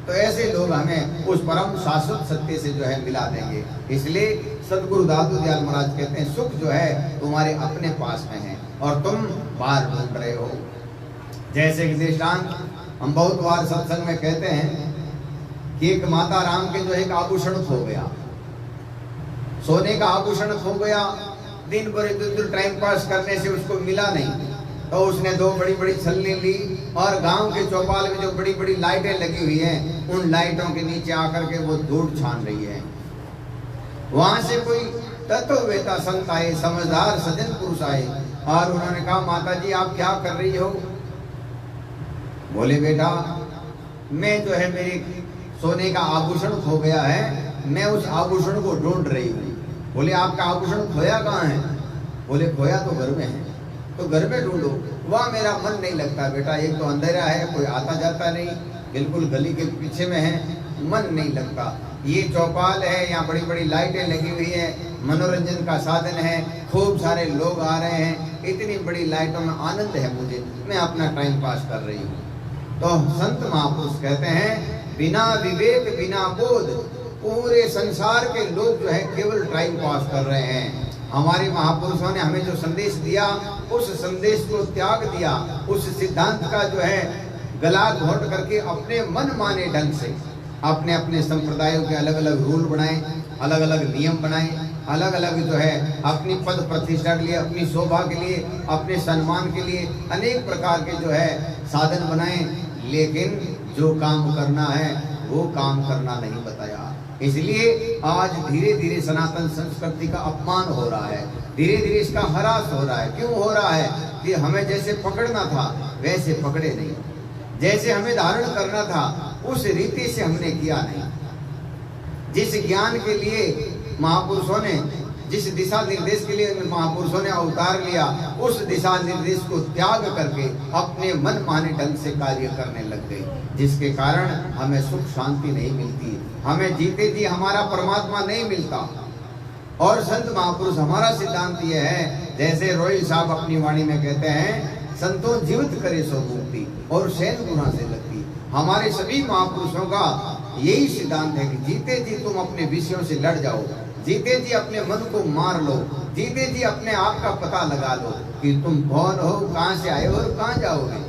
S1: तो ऐसे लोग हमें उस परम शाश्वत सत्य से जो है मिला देंगे। इसलिए सदगुरु दादू दयाल महाराज कहते हैं सुख जो है तुम्हारे अपने पास में है और तुम बाहर ढूंढ रहे हो। जैसे कि दृष्टांत हम बहुत बार सत्संग में कहते हैं कि एक माता राम के जो एक आभूषण खो गया, सोने का आभूषण खो गया, दिन भर इधर टाइम पास करने से उसको मिला नहीं, तो उसने 2 बड़ी बड़ी छलनी ली और गांव के चौपाल में जो बड़ी बड़ी लाइटें लगी हुई हैं, उन लाइटों के नीचे आकर के वो धूड़ छान रही है। वहां से कोई तत्ववेता संत आए, समझदार सज्जन पुरुष आए और उन्होंने कहा माता जी आप क्या कर रही हो? बोले बेटा मैं जो है मेरी सोने का आभूषण खो गया है, मैं उस आभूषण को ढूंढ रही हूँ। बोले आपका आभूषण खोया कहाँ है? बोले खोया तो घर में है। तो घर में ढूंढो। वहाँ मेरा मन नहीं लगता बेटा, एक तो अंधेरा है, कोई आता जाता नहीं, बिल्कुल गली के पीछे में है, मन नहीं लगता। ये चौपाल है, यहाँ बड़ी बड़ी लाइटें लगी हुई है, मनोरंजन का साधन है, खूब सारे लोग आ रहे हैं, इतनी बड़ी लाइटों में आनंद है मुझे, मैं अपना टाइम पास कर रही हूँ। तो संत महापुरुष कहते हैं बिना विवेक बिना बोध पूरे संसार के लोग जो है केवल टाइम पास कर रहे हैं। हमारे महापुरुषों ने हमें जो संदेश दिया उस संदेश को त्याग दिया, उस सिद्धांत का जो है गला घोट करके अपने मन माने ढंग से अपने अपने संप्रदायों के अलग अलग रूल बनाए, अलग अलग नियम बनाए, अलग अलग जो है अपनी पद प्रतिष्ठा के लिए, अपनी शोभा के लिए, अपने सम्मान के लिए अनेक प्रकार के जो है साधन बनाए, लेकिन जो काम करना है वो काम करना नहीं बताया। इसलिए आज धीरे धीरे सनातन संस्कृति का अपमान हो रहा है, धीरे धीरे इसका ह्रास हो रहा है। क्यों हो रहा है? कि हमें जैसे पकड़ना था वैसे पकड़े नहीं, जैसे हमें धारण करना था उस रीति से हमने किया नहीं। जिस ज्ञान के लिए महापुरुषों ने, जिस दिशा निर्देश के लिए महापुरुषों ने अवतार लिया, उस दिशा निर्देश को त्याग करके अपने मन माने ढंग से कार्य करने लग गए, जिसके कारण हमें सुख शांति नहीं मिलती, हमें जीते जी हमारा परमात्मा नहीं मिलता। और संत महापुरुष हमारा सिद्धांत यह है, जैसे रोहिल साहब अपनी वाणी में कहते हैं, संतों जीवित करे सो मुक्ति और शैन गुना से लगती। हमारे सभी महापुरुषों का यही सिद्धांत है कि जीते जी तुम अपने विषयों से लड़ जाओ, जीते जी अपने मन को मार लो, जीते जी अपने आप का पता लगा लो कि तुम कौन हो, कहां से आए हो और कहां जाओगे।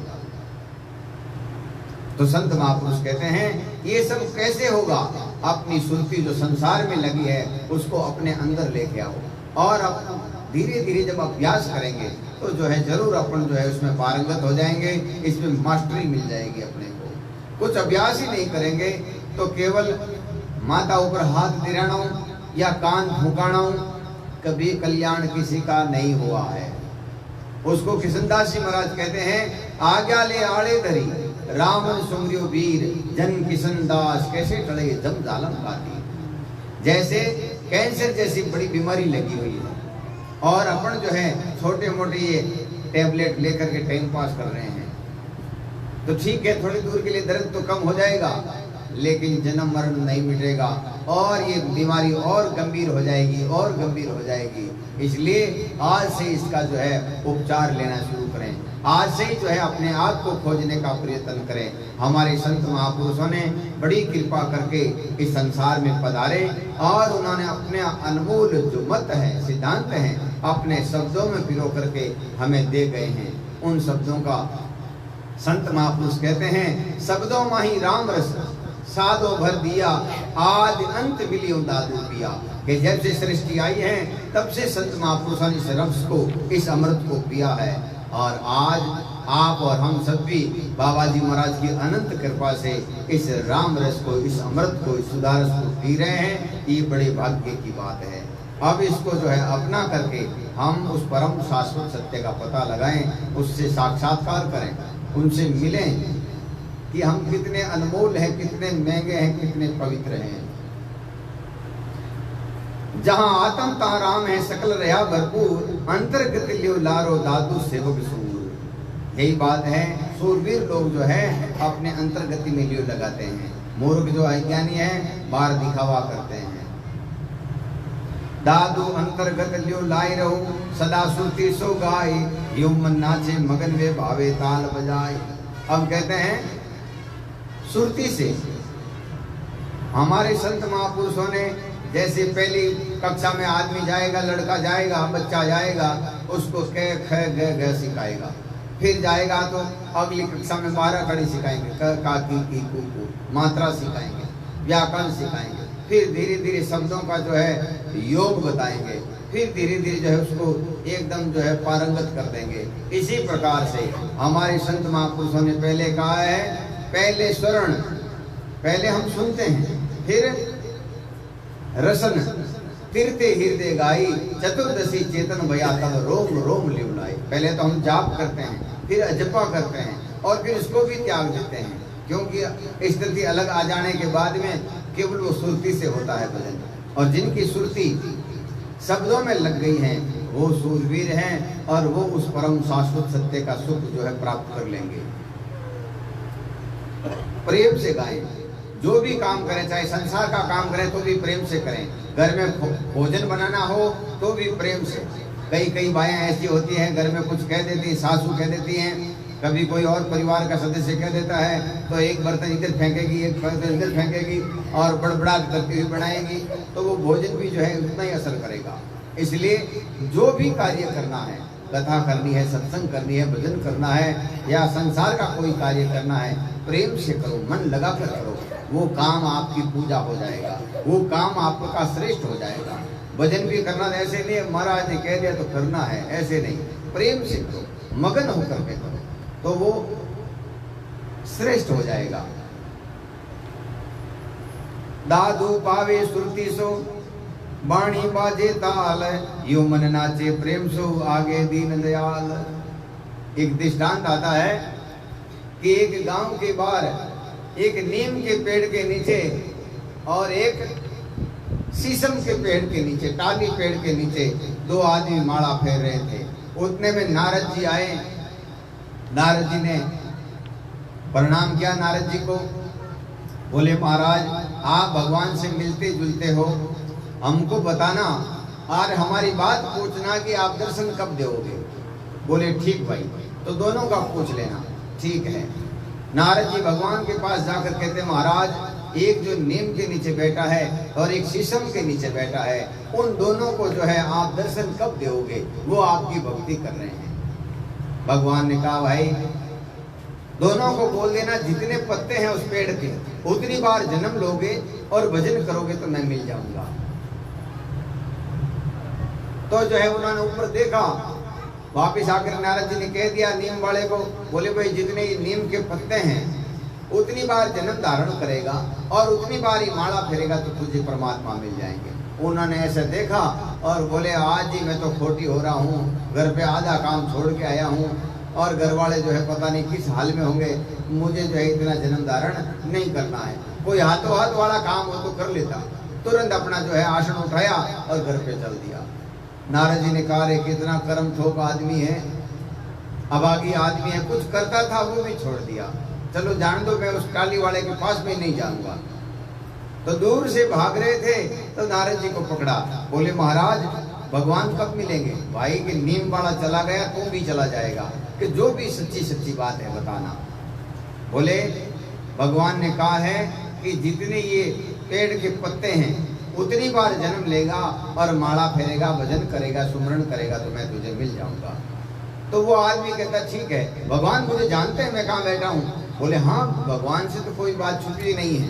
S1: तो संत महापुरुष कहते हैं ये सब कैसे होगा? अपनी सुरती जो संसार में लगी है उसको अपने अंदर लेके आओ, और अब धीरे धीरे जब अभ्यास करेंगे तो जो है जरूर अपन जो है उसमें पारंगत हो जाएंगे, इसमें मास्टरी मिल जाएगी अपने को। कुछ अभ्यास ही नहीं करेंगे तो केवल माता ऊपर हाथ दिराना या कान फूकाना, कभी कल्याण किसी का नहीं हुआ है। उसको किशनदास जी महाराज कहते हैं, आज्ञा ले आड़े धरी रावण सुमरियो वीर, जन किशनदास कैसे टले जम जालम काती। जैसे कैंसर जैसी बड़ी बीमारी लगी हुई है और अपन जो है छोटे मोटे ये टैबलेट लेकर के टाइम पास कर रहे हैं, तो ठीक है थोड़ी दूर के लिए दर्द तो कम हो जाएगा, लेकिन जन्म मरण नहीं मिटेगा और ये बीमारी और गंभीर हो जाएगी और गंभीर हो जाएगी। इसलिए आज से इसका जो है उपचार लेना शुरू करें, आज से ही जो है अपने आप को खोजने का प्रयत्न करें। हमारे संत महापुरुषों ने बड़ी कृपा करके इस संसार में पधारे और उन्होंने अपने अनमोल जो मत है, सिद्धांत हैं, अपने शब्दों में पिरो करके हमें दे गए हैं। उन शब्दों का संत महापुरुष कहते हैं, शब्दों माही राम रस साधो भर दिया, आदि अंत मिलियो दादू पिया। कि जब से सृष्टि आई है तब से संत महापुरुषों ने इस रस को, इस अमृत को पिया है, और आज आप और हम सब भी बाबा जी महाराज की अनंत कृपा से इस राम रस को, इस अमृत को, इस सुधारस को पी रहे हैं। ये बड़े भाग्य की बात है। अब इसको जो है अपना करके हम उस परम शाश्वत सत्य का पता लगाएं, उससे साक्षात्कार करें, उनसे मिलें कि हम कितने अनमोल हैं, कितने महंगे हैं, कितने पवित्र हैं। जहां आत्म तहां राम है, सकल रहा भरपूर, अंतर्गत लियो लारो दादू सेवक सूर। यही बात है, सूरवीर लोग जो है अपने अंतर्गति में लियो लगाते हैं, मूर्ख जो अज्ञानी है बाहर दिखावा करते हैं। दादू अंतर्गत लियो लाई रहो, सदा सुरती सो गाय, यो मन नाचे मगन वे भावे ताल बजाए। अब कहते हैं सुरती से हमारे संत महापुरुषों ने, जैसे पहली कक्षा में आदमी जाएगा, लड़का जाएगा, बच्चा जाएगा, उसको क ख ग घ सिखाएगा, फिर जाएगा तो अगली कक्षा में 12 कड़ी सिखाएंगे, क का की कू, मात्रा सिखाएंगे, व्याकरण सिखाएंगे, फिर धीरे धीरे शब्दों का जो है योग बताएंगे, फिर धीरे धीरे जो है उसको एकदम जो है पारंगत कर देंगे। इसी प्रकार से हमारे संत महापुरुषों ने पहले कहा है, पहले स्वर्ण, पहले हम सुनते हैं, फिर रसन, तीर्थे हृदय गाई, चतुर्दशी चेतन भया तब रोम रोम लिवलाई। पहले तो हम जाप करते हैं, फिर अजपा करते हैं और फिर इसको भी त्याग देते हैं, क्योंकि स्थिति अलग आ जाने के बाद में केवल वो सुरती से होता है भजन। और जिनकी सुरती शब्दों में लग गई है वो सूरवीर हैं और वो उस परम शाश्वत सत्य का सुख जो है प्राप्त कर लेंगे। प्रेम से गाएं, जो भी काम करें, चाहे संसार का काम करें तो भी प्रेम से करें, घर में भोजन बनाना हो तो भी प्रेम से। कई बाएं ऐसी होती हैं, घर में कुछ कह देती हैं, सासू कह देती हैं, कभी कोई और परिवार का सदस्य कह देता है तो एक बर्तन इधर फेंकेगी, एक बर्तन इधर फेंकेगी और बड़बड़ा करके भी बनाएगी, तो वो भोजन भी जो है उतना ही असर करेगा। इसलिए जो भी कार्य करना है, कथा करनी है, सत्संग करनी है, भजन करना है या संसार का कोई कार्य करना है, प्रेम से करो, मन लगा कर करो, वो काम आपकी पूजा हो जाएगा, वो काम आपका श्रेष्ठ हो जाएगा। भजन भी करना ऐसे नहीं महाराज ने कह दिया तो करना है, ऐसे नहीं, प्रेम से करो, मगन होकर के करो, तो वो श्रेष्ठ हो जाएगा। दादू पावे सुरती सो बाणी बाजे ताल, यो मन नाचे प्रेम सो आगे दीन दयाल। एक दृष्टांत आता है कि एक गांव के बाहर एक नीम के पेड़ के नीचे और एक शीशम के पेड़ के नीचे, टाली पेड़ के नीचे दो आदमी माला फेर रहे थे। उतने में नारद जी आए। नारद जी ने प्रणाम किया नारद जी को, बोले महाराज आप भगवान से मिलते जुलते हो, हमको बताना और हमारी बात पूछना कि आप दर्शन कब दोगे। बोले ठीक भाई, तो दोनों का पूछ लेना। ठीक है। नारद जी भगवान के पास जाकर कहते महाराज एक जो नीम के नीचे बैठा है और एक शीशम के नीचे बैठा है, उन दोनों को जो है आप दर्शन कब दोगे, वो आपकी भक्ति कर रहे हैं। भगवान ने कहा भाई दोनों को बोल देना जितने पत्ते हैं उस पेड़ के उतनी बार जन्म लोगे और भजन करोगे तो मैं मिल जाऊंगा। तो जो है उन्होंने ऊपर देखा, वापिस आकर नारद जी ने कह दिया नीम वाले को, बोले भाई जितने नीम के पत्ते हैं उतनी बार जन्म धारण करेगा और उतनी बार ही माला फेरेगा तो तुझे परमात्मा मिल जाएंगे। उन्होंने ऐसे देखा और बोले आज ही मैं तो खोटी हो रहा हूँ, घर पे आधा काम छोड़ के आया हूँ और घर वाले जो है पता नहीं किस हाल में होंगे, मुझे जो है इतना जन्म धारण नहीं करना है। कोई हाथों हाथ वाला काम हो तो कर लेता, तुरंत अपना जो है आसन उठाया और घर पे चल दिया। नारद जी ने कहा रे कितना कर्म ठोक आदमी है, अभागी आदमी है, कुछ करता था वो भी छोड़ दिया, चलो जान दो मैं उस टाली वाले के पास भी नहीं जाऊंगा। तो दूर से भाग रहे थे तो नारद जी को पकड़ा, बोले महाराज भगवान कब मिलेंगे। भाई कि नीम वाला चला गया तू भी चला जाएगा, कि जो भी सच्ची सच्ची बात है बताना। बोले भगवान ने कहा है कि जितने ये पेड़ के पत्ते हैं उतनी बार जन्म लेगा और माला फेरेगा, भजन करेगा, सुमरण करेगा तो मैं तुझे मिल जाऊंगा। तो वो आदमी कहता ठीक है, भगवान मुझे जानते हैं मैं कहाँ बैठा हूँ। बोले हाँ भगवान से तो कोई बात छुपी नहीं है,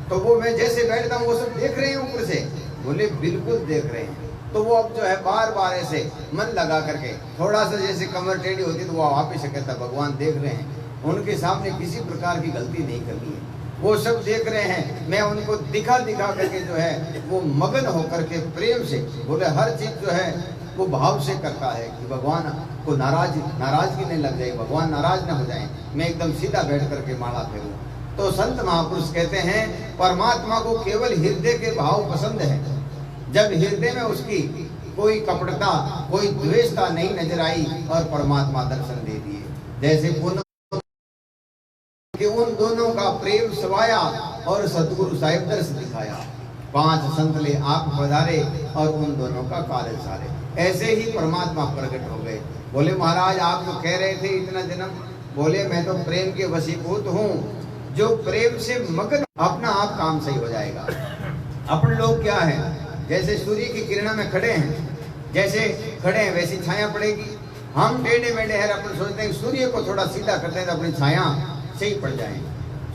S1: तो वो मैं जैसे बैठता हूँ वो सब देख रहे हैं ऊपर से। बोले बिल्कुल देख रहे हैं। तो वो अब जो है बार बार ऐसे मन लगा करके थोड़ा सा जैसे कमर टेढ़ी होती तो वो वापिस से कहता भगवान देख रहे हैं, उनके सामने किसी प्रकार की गलती नहीं करनी है, वो सब देख रहे हैं, मैं उनको दिखा दिखा करके जो है वो मगन होकर के प्रेम से, बोले हर चीज जो है वो भाव से करता है कि भगवान को नाराजगी नहीं लग जाए, भगवान नाराज ना हो जाए, मैं एकदम सीधा बैठ करके माला फेरूं। तो संत महापुरुष कहते हैं परमात्मा को केवल हृदय के भाव पसंद है। जब हृदय में उसकी कोई कपटता, कोई द्वेषता नहीं नजर आई और परमात्मा दर्शन दे दिए। जैसे कि उन दोनों का प्रेम सवाया और सतगुरु साहिब दर्श दिखाया, 5 संत ले आप पधारे और उन दोनों का कार्य सारे। ऐसे ही परमात्मा प्रकट हो गए। बोले महाराज आप तो कह रहे थे इतना जन्म, बोले मैं तो प्रेम के वशीभूत हूँ, जो प्रेम से मगन अपना आप काम सही हो जाएगा। अपन लोग क्या है, जैसे सूर्य की किरणों में खड़े हैं, जैसे खड़े हैं वैसी छाया पड़ेगी। हम टेढ़े मेढ़े हैं, अपन सोचते हैं सूर्य को थोड़ा सीधा करते हैं तो अपनी छाया सही पड़ जाए।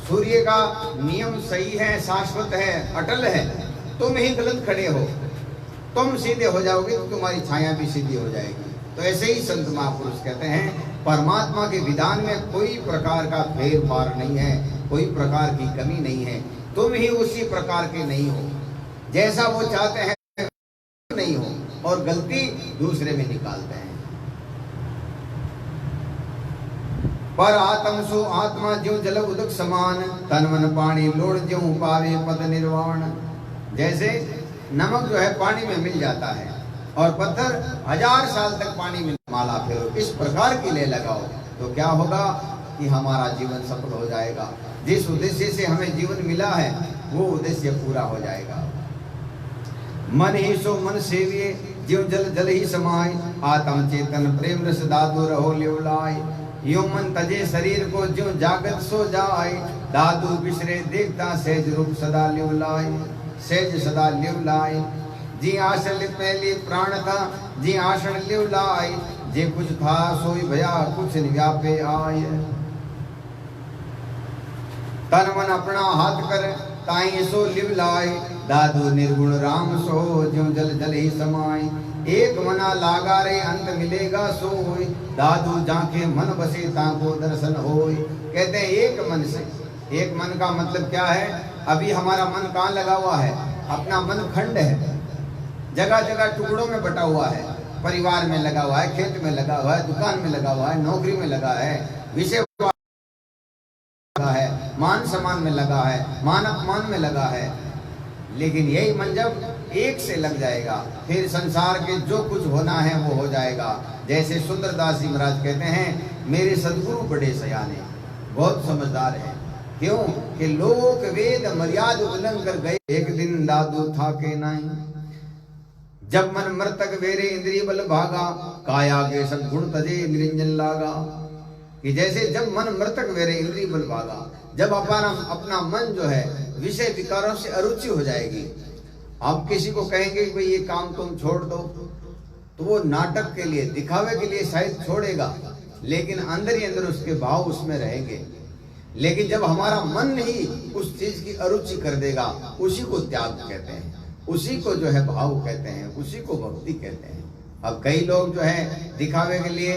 S1: सूर्य का नियम सही है, शाश्वत है, अटल है। तुम ही गलत खड़े हो, तुम सीधे हो जाओगे तो तुम्हारी छाया भी सीधी हो जाएगी। तो ऐसे ही संत महापुरुष कहते हैं परमात्मा के विधान में कोई प्रकार का फेर फार नहीं है, कोई प्रकार की कमी नहीं है। तुम ही उसी प्रकार के नहीं हो, जैसा वो चाहते हैं नहीं हो, और गलती दूसरे में निकालते हैं। पर आत्म सो आत्मा ज्यों जल उदक समान, तन मन पानी लोड़ ज्यों पावे पद निर्वाण। जैसे नमक जो है पानी में मिल जाता है और पत्थर 1000 साल तक पानी में, माला फेरो इस प्रकार की ले लगाओ तो क्या होगा, कि हमारा जीवन सफल हो जाएगा। जिस उद्देश्य से हमें जीवन मिला है वो उद्देश्य पूरा हो जाएगा। मन ही सो मन सेविए, ज्यों जल जल ही समाय, आत्म चेतन प्रेम रस दादू रहो लिवलाय। यो मन तजे शरीर को, ज्यों जागत सो जाय, दादू बिसरे देखता सहज रूप सदा लिवलाय, सहज सदा लिवलाय। जी आसन पहले प्राण था, जी आसन लिवलाय, जे कुछ था सोई भया कुछ व्यापे आय। तन मन अपना हाथ कर ताई सो लिवलाय, दादू निर्गुण राम सो, ज्यों जल जल ही समाय। एक मना लागा रे अंत मिलेगा सोय, दादू जाके मन बसे ताको दर्शन होय। कहते हैं एक मन से, एक मन का मतलब क्या है? अभी हमारा मन कहाँ लगा हुआ है? अपना मन खंड है, जगह जगह टुकड़ों में बटा हुआ है। परिवार में लगा हुआ है, खेत में लगा हुआ है, दुकान में लगा हुआ है, नौकरी में लगा है, विषय लगा है, मान सम्मान में लगा है, मान अपमान में लगा है। लेकिन यही मन जब एक से लग जाएगा फिर संसार के जो कुछ होना है वो हो जाएगा। जैसे सुंदरदास जी महाराज कहते हैं, मेरे सदगुरु बड़े सयाने, बहुत समझदार हैं। क्यों कि लोक वेद मर्याद उल्लंघन कर गए। एक दिन दादू था के नहीं, जब मन मृतक वेरे इंद्रिय बल भागा, काया के सब गुण तजे निरंजन लागा। कि जैसे जब मन मृतक वेरे इंद्रिय बल भागा, जब अपना मन जो है विषय विकारों से अरुचि हो जाएगी। आप किसी को कहेंगे कि भाई ये काम तुम छोड़ दो, तो वो नाटक के लिए, दिखावे के लिए शायद छोड़ेगा, लेकिन अंदर ही अंदर उसके भाव उसमें रहेंगे। लेकिन जब हमारा मन ही उस चीज की अरुचि कर देगा, उसी को त्याग कहते हैं, उसी को जो है भाव कहते हैं, उसी को भक्ति कहते हैं। अब कई लोग जो है दिखावे के लिए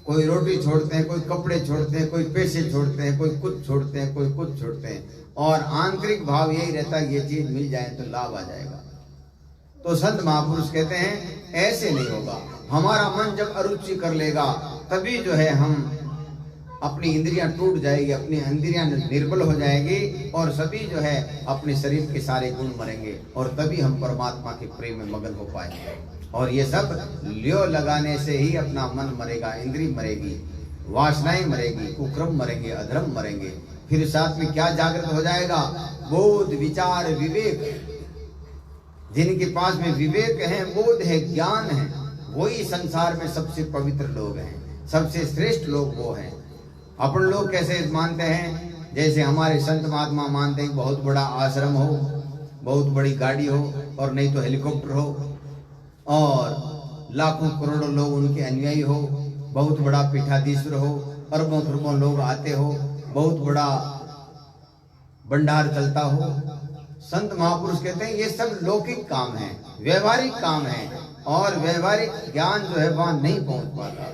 S1: कोई रोटी छोड़ते हैं, कोई कपड़े छोड़ते हैं, कोई पैसे छोड़ते हैं, कोई कुछ छोड़ते हैं, कोई कुछ छोड़ते हैं, और आंतरिक भाव यही रहता है ये चीज मिल जाए तो लाभ आ जाएगा। तो संत महापुरुष कहते हैं ऐसे नहीं होगा। हमारा मन जब अरुचि कर लेगा तभी जो है हम अपनी इंद्रियां टूट जाएगी, अपनी इंद्रियां निर्बल हो जाएगी, और सभी जो है अपने शरीर के सारे गुण मरेंगे, और तभी हम परमात्मा के प्रेम में मगन हो पाएंगे। और ये सब लियो लगाने से ही अपना मन मरेगा, इंद्री मरेगी, वासनाएं मरेगी, कुक्रम मरेंगे, अधर्म मरेंगे। फिर साथ में क्या जागृत हो जाएगा? बोध, विचार, विवेक। जिनके पास में विवेक है, बोध है, ज्ञान है, वही संसार में सबसे पवित्र लोग हैं, सबसे श्रेष्ठ लोग वो हैं। अपन लोग कैसे मानते हैं? जैसे हमारे संत महात्मा मानते हैं बहुत बड़ा आश्रम हो, बहुत बड़ी गाड़ी हो, और नहीं तो हेलीकॉप्टर हो, और लाखों करोड़ों लोग उनके अनुयायी हो, बहुत बड़ा पीठाधीश्वर हो, अरबों खरबों लोग आते हो, बहुत बड़ा भंडार चलता हो। संत महापुरुष कहते हैं ये सब लौकिक काम है, व्यवहारिक काम है, और व्यवहारिक ज्ञान जो है वहां नहीं पहुंच पाता।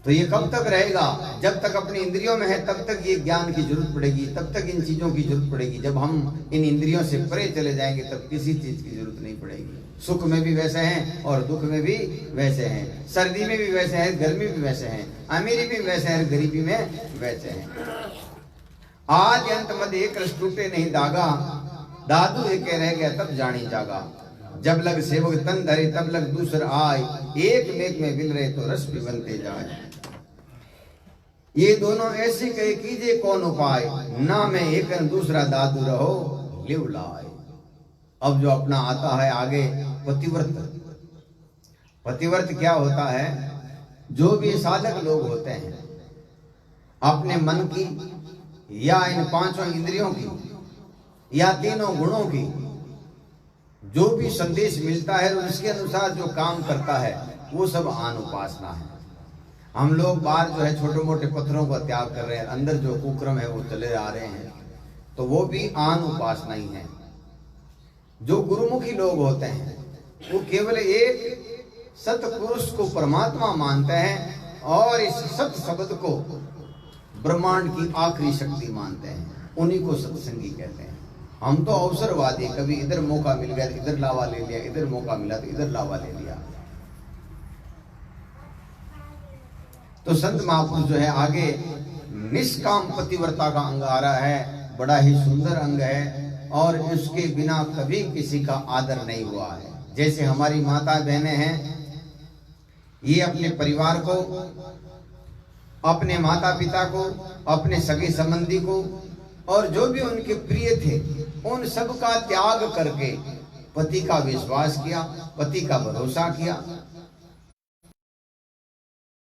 S1: तो ये कब तक रहेगा? जब तक अपनी इंद्रियों में है तब तक ये ज्ञान की जरूरत पड़ेगी, तब तक इन चीजों की जरूरत पड़ेगी। जब हम इन इंद्रियों से परे चले जाएंगे तब किसी चीज की जरूरत नहीं पड़ेगी। सुख में भी वैसे हैं और दुख में भी वैसे हैं, सर्दी में भी वैसे हैं, गर्मी में भी वैसे हैं, अमीरी में वैसे हैं, गरीबी में वैसे हैं। आज अंत मध्य एक रस टूटे नहीं दागा, दादू एक रह गया तब जानी जागा। जब लग सेवक तन धरे तब लग दूसर आए, एक मेघ में मिल रहे तो रस भी बनते जाए। ये दोनों ऐसे कहे कीजिए कौन उपाय, ना मैं एक दूसरा दादू रहो लिव लाए। अब जो अपना आता है आगे पतिव्रत। पतिव्रत क्या होता है? जो भी साधक लोग होते हैं अपने मन की या इन पांचों इंद्रियों की या तीनों गुणों की जो भी संदेश मिलता है उसके अनुसार जो काम करता है वो सब आन उपासना है। हम लोग बाहर जो है छोटे मोटे पत्थरों का त्याग कर रहे हैं, अंदर जो कुक्रम है वो चले आ रहे हैं, तो वो भी आन उपासना ही है। जो गुरुमुखी लोग होते हैं वो केवल एक सतपुरुष को परमात्मा मानते हैं और इस सत शब्द को ब्रह्मांड की आखिरी शक्ति मानते हैं, उन्हीं को सत्संगी कहते हैं। हम तो अवसरवादी, कभी इधर मौका मिल गया तो इधर लावा ले लिया, इधर मौका मिला तो इधर लावा ले लिया। तो संत महापुरुष जो है आगे निष्काम पतिव्रता का अंग आ रहा है, बड़ा ही सुंदर अंग है, और इसके बिना कभी किसी का आदर नहीं हुआ है। जैसे हमारी माता बहनें हैं, ये अपने परिवार को अपने माता पिता को, अपने सगे संबंधी को और जो भी उनके प्रिय थे उन सब का त्याग करके पति का विश्वास किया, पति का भरोसा किया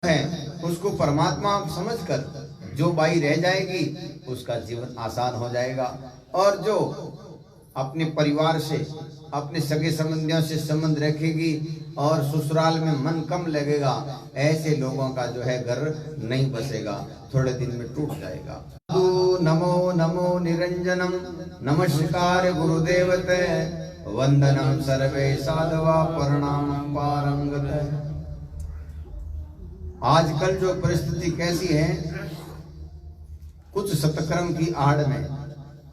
S1: है, उसको परमात्मा समझकर जो बाई रह जाएगी उसका जीवन आसान हो जाएगा। और जो अपने परिवार से, अपने सगे संबंधियों से संबंध रखेगी और ससुराल में मन कम लगेगा, ऐसे लोगों का जो है घर नहीं बसेगा, थोड़े दिन में टूट जाएगा। नमो नमो निरंजनम नमस्कार गुरुदेवते वंदनम सर्वे साधवा प्रणाम पारंगत। आजकल जो परिस्थिति कैसी है, कुछ सत्कर्म की आड़ में,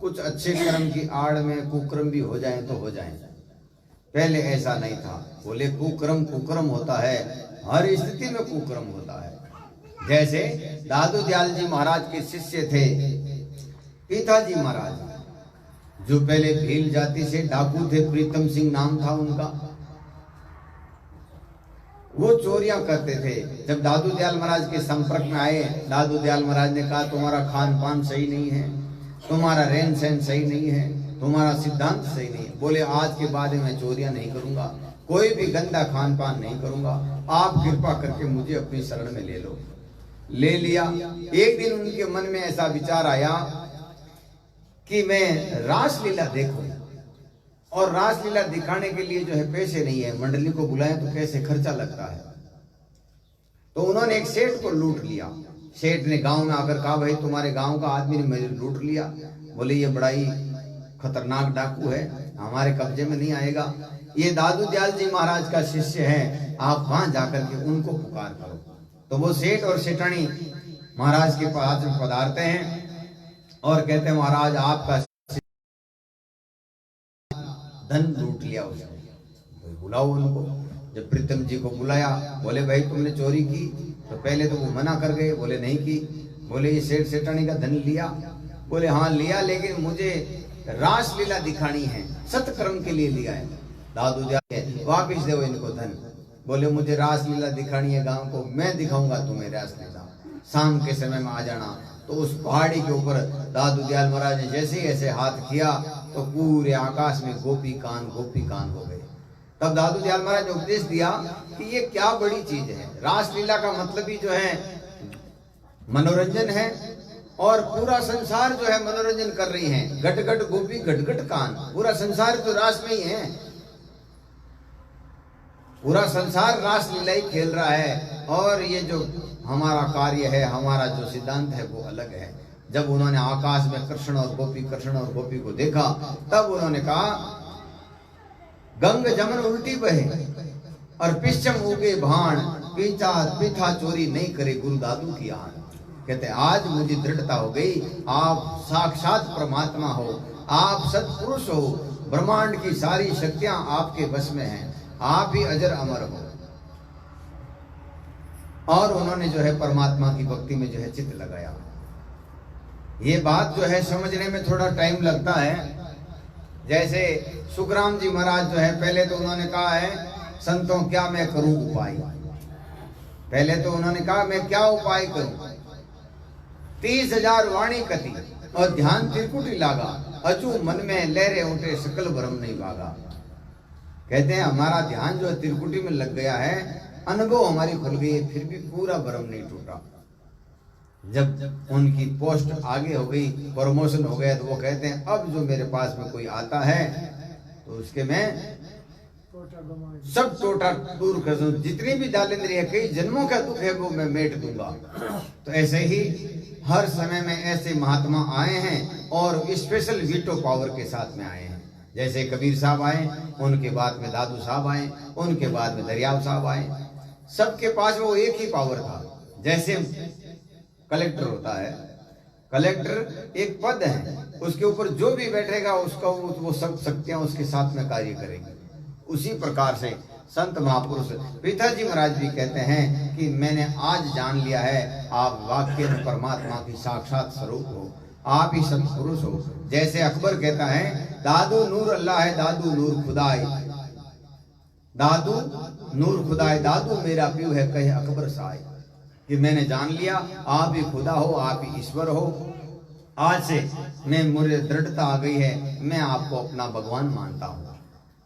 S1: कुछ अच्छे कर्म की आड़ में कुकर्म भी हो जाए तो हो जाए। पहले ऐसा नहीं था। बोले कुकर्म कुकर्म होता है, हर स्थिति में कुकर्म होता है। जैसे दादू दयाल जी महाराज के शिष्य थे पिताजी महाराज, जो पहले भील जाति से डाकू थे, प्रीतम सिंह नाम था उनका। वो चोरियां करते थे। जब दादू दयाल महाराज के संपर्क में आए, दादू दयाल महाराज ने कहा तुम्हारा खान पान सही नहीं है, तुम्हारा रहन सहन सही नहीं है, तुम्हारा सिद्धांत सही नहीं है। बोले आज के बाद मैं चोरियां नहीं करूंगा, कोई भी गंदा खान पान नहीं करूंगा, आप कृपा करके मुझे अपनी शरण में ले लो। ले लिया। एक दिन उनके मन में ऐसा विचार आया कि मैं रासलीला देखूं, और रासलीला दिखाने के लिए जो है पैसे नहीं है, मंडली को बुलाएं तो कैसे खर्चा लगता है। तो उन्होंने एक सेठ को लूट लिया। सेठ ने गांव में आकर कहा भाई तुम्हारे गांव का आदमी ने मुझे लूट लिया। बोले ये बड़ा ही खतरनाक डाकू है, हमारे कब्जे में नहीं आएगा, ये दादू दयाल जी महाराज का शिष्य है, आप वहां जाकर के उनको पुकार करो। तो वो सेठ और सेठानी महाराज के पास पधारते हैं और कहते हैं महाराज आपका धन लूट लिया उसने, बुलाओ उनको। जब प्रीतम जी को बुलाया, बोले भाई तुमने चोरी की? तो पहले तो वो मना कर गए, बोले नहीं की। बोले ये सेठ सेठानी का धन लिया? बोले हाँ लिया, लेकिन मुझे रासलीला दिखानी है, सत्कर्म के लिए लिया है। दादू दयाल वापिस दो इनको धन। बोले मुझे रासलीला दिखानी है गांव को, मैं दिखाऊंगा तुम्हें रासलीला, शाम के समय में आ जाना। तो उस पहाड़ी के ऊपर दादू दयाल महाराज ने जैसे ही ऐसे हाथ किया तो पूरे आकाश में गोपी कान हो गए। तब दादू दयाल महाराज ने उपदेश दिया कि ये क्या बड़ी चीज है। रासलीला का मतलब ही जो है मनोरंजन है, और पूरा संसार जो है मनोरंजन कर रही है। घट घट गोपी घट घट कान, पूरा संसार तो रास में ही है, पूरा संसार रासलीला ही खेल रहा है। और ये जो हमारा कार्य है, हमारा जो सिद्धांत है वो अलग है। जब उन्होंने आकाश में कृष्ण और गोपी को देखा, तब उन्होंने कहा गंग जमन उल्टी बहे और पिश्चम उगे भाण, पीछा चोरी नहीं करे गुरु दादू की आन। कहते आज मुझे दृढ़ता हो गई, आप साक्षात परमात्मा हो, आप सत्पुरुष हो, ब्रह्मांड की सारी शक्तियां आपके वश में हैं, आप ही अजर अमर हो। और उन्होंने जो है परमात्मा की भक्ति में जो है चित्त लगाया। ये बात जो है समझने में थोड़ा टाइम लगता है। जैसे सुखराम जी महाराज जो है, पहले तो उन्होंने कहा है संतों क्या मैं करूं उपाय। पहले तो उन्होंने कहा मैं क्या उपाय करूं। 30,000 वाणी कथी और ध्यान त्रिकुटी लागा, अचू मन में लहरे उठे सकल भ्रम नहीं भागा। कहते हैं हमारा ध्यान जो त्रिकुटी में लग गया है, अनुभव हमारी खुल गई है, फिर भी पूरा भ्रम नहीं टूटा। जब उनकी पोस्ट आगे हो गई, प्रमोशन हो गया, तो वो कहते हैं अब जो मेरे पास में कोई आता है तो उसके मैं सब टोटा दूर कर दूं, जितनी भी जालिंद्री है, कई जन्मों का दुख है वो मैं मेट दूंगा। तो ऐसे ही हर समय में ऐसे महात्मा आए हैं और स्पेशल वीटो पावर के साथ में आए हैं। जैसे कबीर साहब आए, उनके बाद में दादू साहब आए, उनके बाद में दरियाव साहब आए। सबके पास वो एक ही पावर था। जैसे कलेक्टर होता है, कलेक्टर एक पद है, उसके ऊपर जो भी बैठेगा उसका वो सब शक्तियां उसके साथ में कार्य करेंगी। उसी प्रकार से संत महापुरुष पिताजी महाराज भी कहते हैं कि मैंने आज जान लिया है आप वाक्य में परमात्मा की साक्षात स्वरूप हो, आप ही सत्पुरुष हो। जैसे अकबर कहता है दादू नूर अल्लाह है, दादू नूर खुदाई, दादू नूर खुदाई, दादू मेरा पीऊ है कहे अकबर साई। कि मैंने जान लिया आप ही खुदा हो, आप ही ईश्वर हो। आज से मैं मुझे दृढ़ता आ गई है, मैं आपको अपना भगवान मानता हूँ।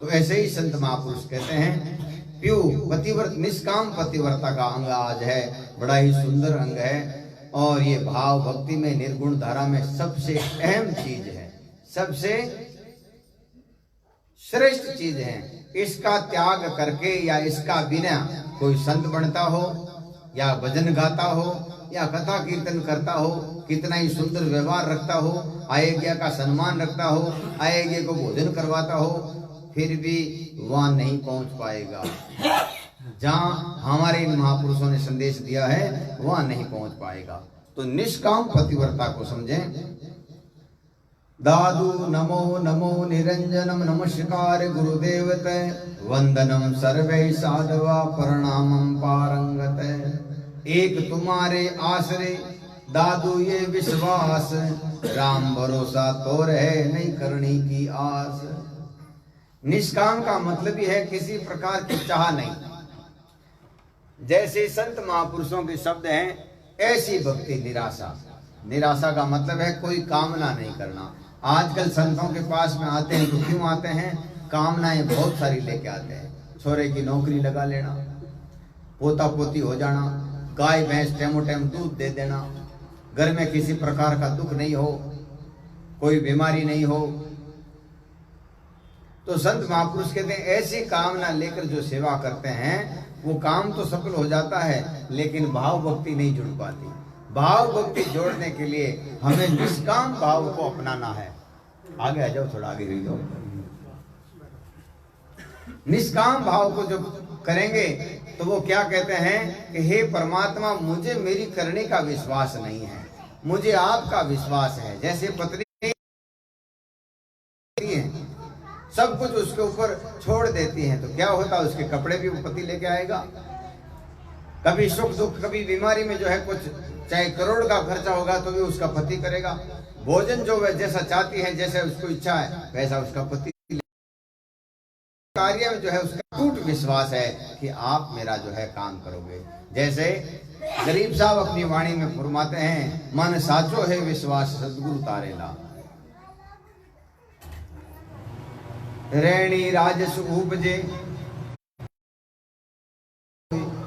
S1: तो ऐसे ही संत महापुरुष कहते हैं प्यू पतिव्रत निष्काम पतिव्रता का अंग आज है, बड़ा ही सुंदर अंग है। और ये भाव भक्ति में निर्गुण धारा में सबसे अहम चीज है, सबसे श्रेष्ठ चीज है। इसका त्याग करके या इसका बिना कोई संत बनता हो या भजन गाता हो या कथा कीर्तन करता हो, कितना ही सुंदर व्यवहार रखता हो, आज्ञा का सम्मान रखता हो, आज्ञा को भोजन करवाता हो, फिर भी वहां नहीं पहुंच पाएगा। जहां हमारे इन महापुरुषों ने संदेश दिया है वहां नहीं पहुंच पाएगा। तो निष्काम पतिव्रता को समझें। दादु नमो नमो निरंजनम नमस्कार गुरुदेवत वंदनम सर्वे साधवा प्रणामम पारंगत। एक तुम्हारे आश्रय दादू ये विश्वास, राम भरोसा तो रहे नहीं करनी की आस। निष्काम का मतलब ही है किसी प्रकार की चाह नहीं। जैसे संत महापुरुषों के शब्द हैं ऐसी भक्ति निराशा। निराशा का मतलब है कोई कामना नहीं करना। आजकल संतों के पास में आते हैं तो क्यों आते हैं? कामनाएं बहुत सारी लेके आते हैं। छोरे की नौकरी लगा लेना, पोता पोती हो जाना, गाय भैंस टेमो टेम दूध दे देना, घर में किसी प्रकार का दुख नहीं हो, कोई बीमारी नहीं हो। तो संत महापुरुष कहते हैं ऐसी कामना लेकर जो सेवा करते हैं वो काम तो सफल हो जाता है, लेकिन भाव भक्ति नहीं जुड़ पाती। भाव भक्ति जोड़ने के लिए हमें निष्काम भाव को अपनाना है। आगे आ जाओ, थोड़ा आगे रह जाओ। निष्काम भाव को जो करेंगे तो वो क्या कहते हैं कि हे परमात्मा, मुझे मेरी करने का विश्वास नहीं है, मुझे आपका विश्वास है। जैसे पत्नी सब कुछ उसके ऊपर छोड़ देती है तो क्या होता है, उसके कपड़े भी वो पति लेके आएगा। कभी सुख दुख, कभी बीमारी में जो है कुछ चाहे करोड़ का खर्चा होगा तो भी उसका पति करेगा। भोजन जो वह जैसा चाहती है, जैसे उसको इच्छा है वैसा उसका पति। कार्य में जो है उसका टूट विश्वास है कि आप मेरा जो है काम करोगे। जैसे गरीब साहब अपनी वाणी में फरमाते हैं, मन साचो है विश्वास सदगुरु तारेला। रैणी राजस उपजे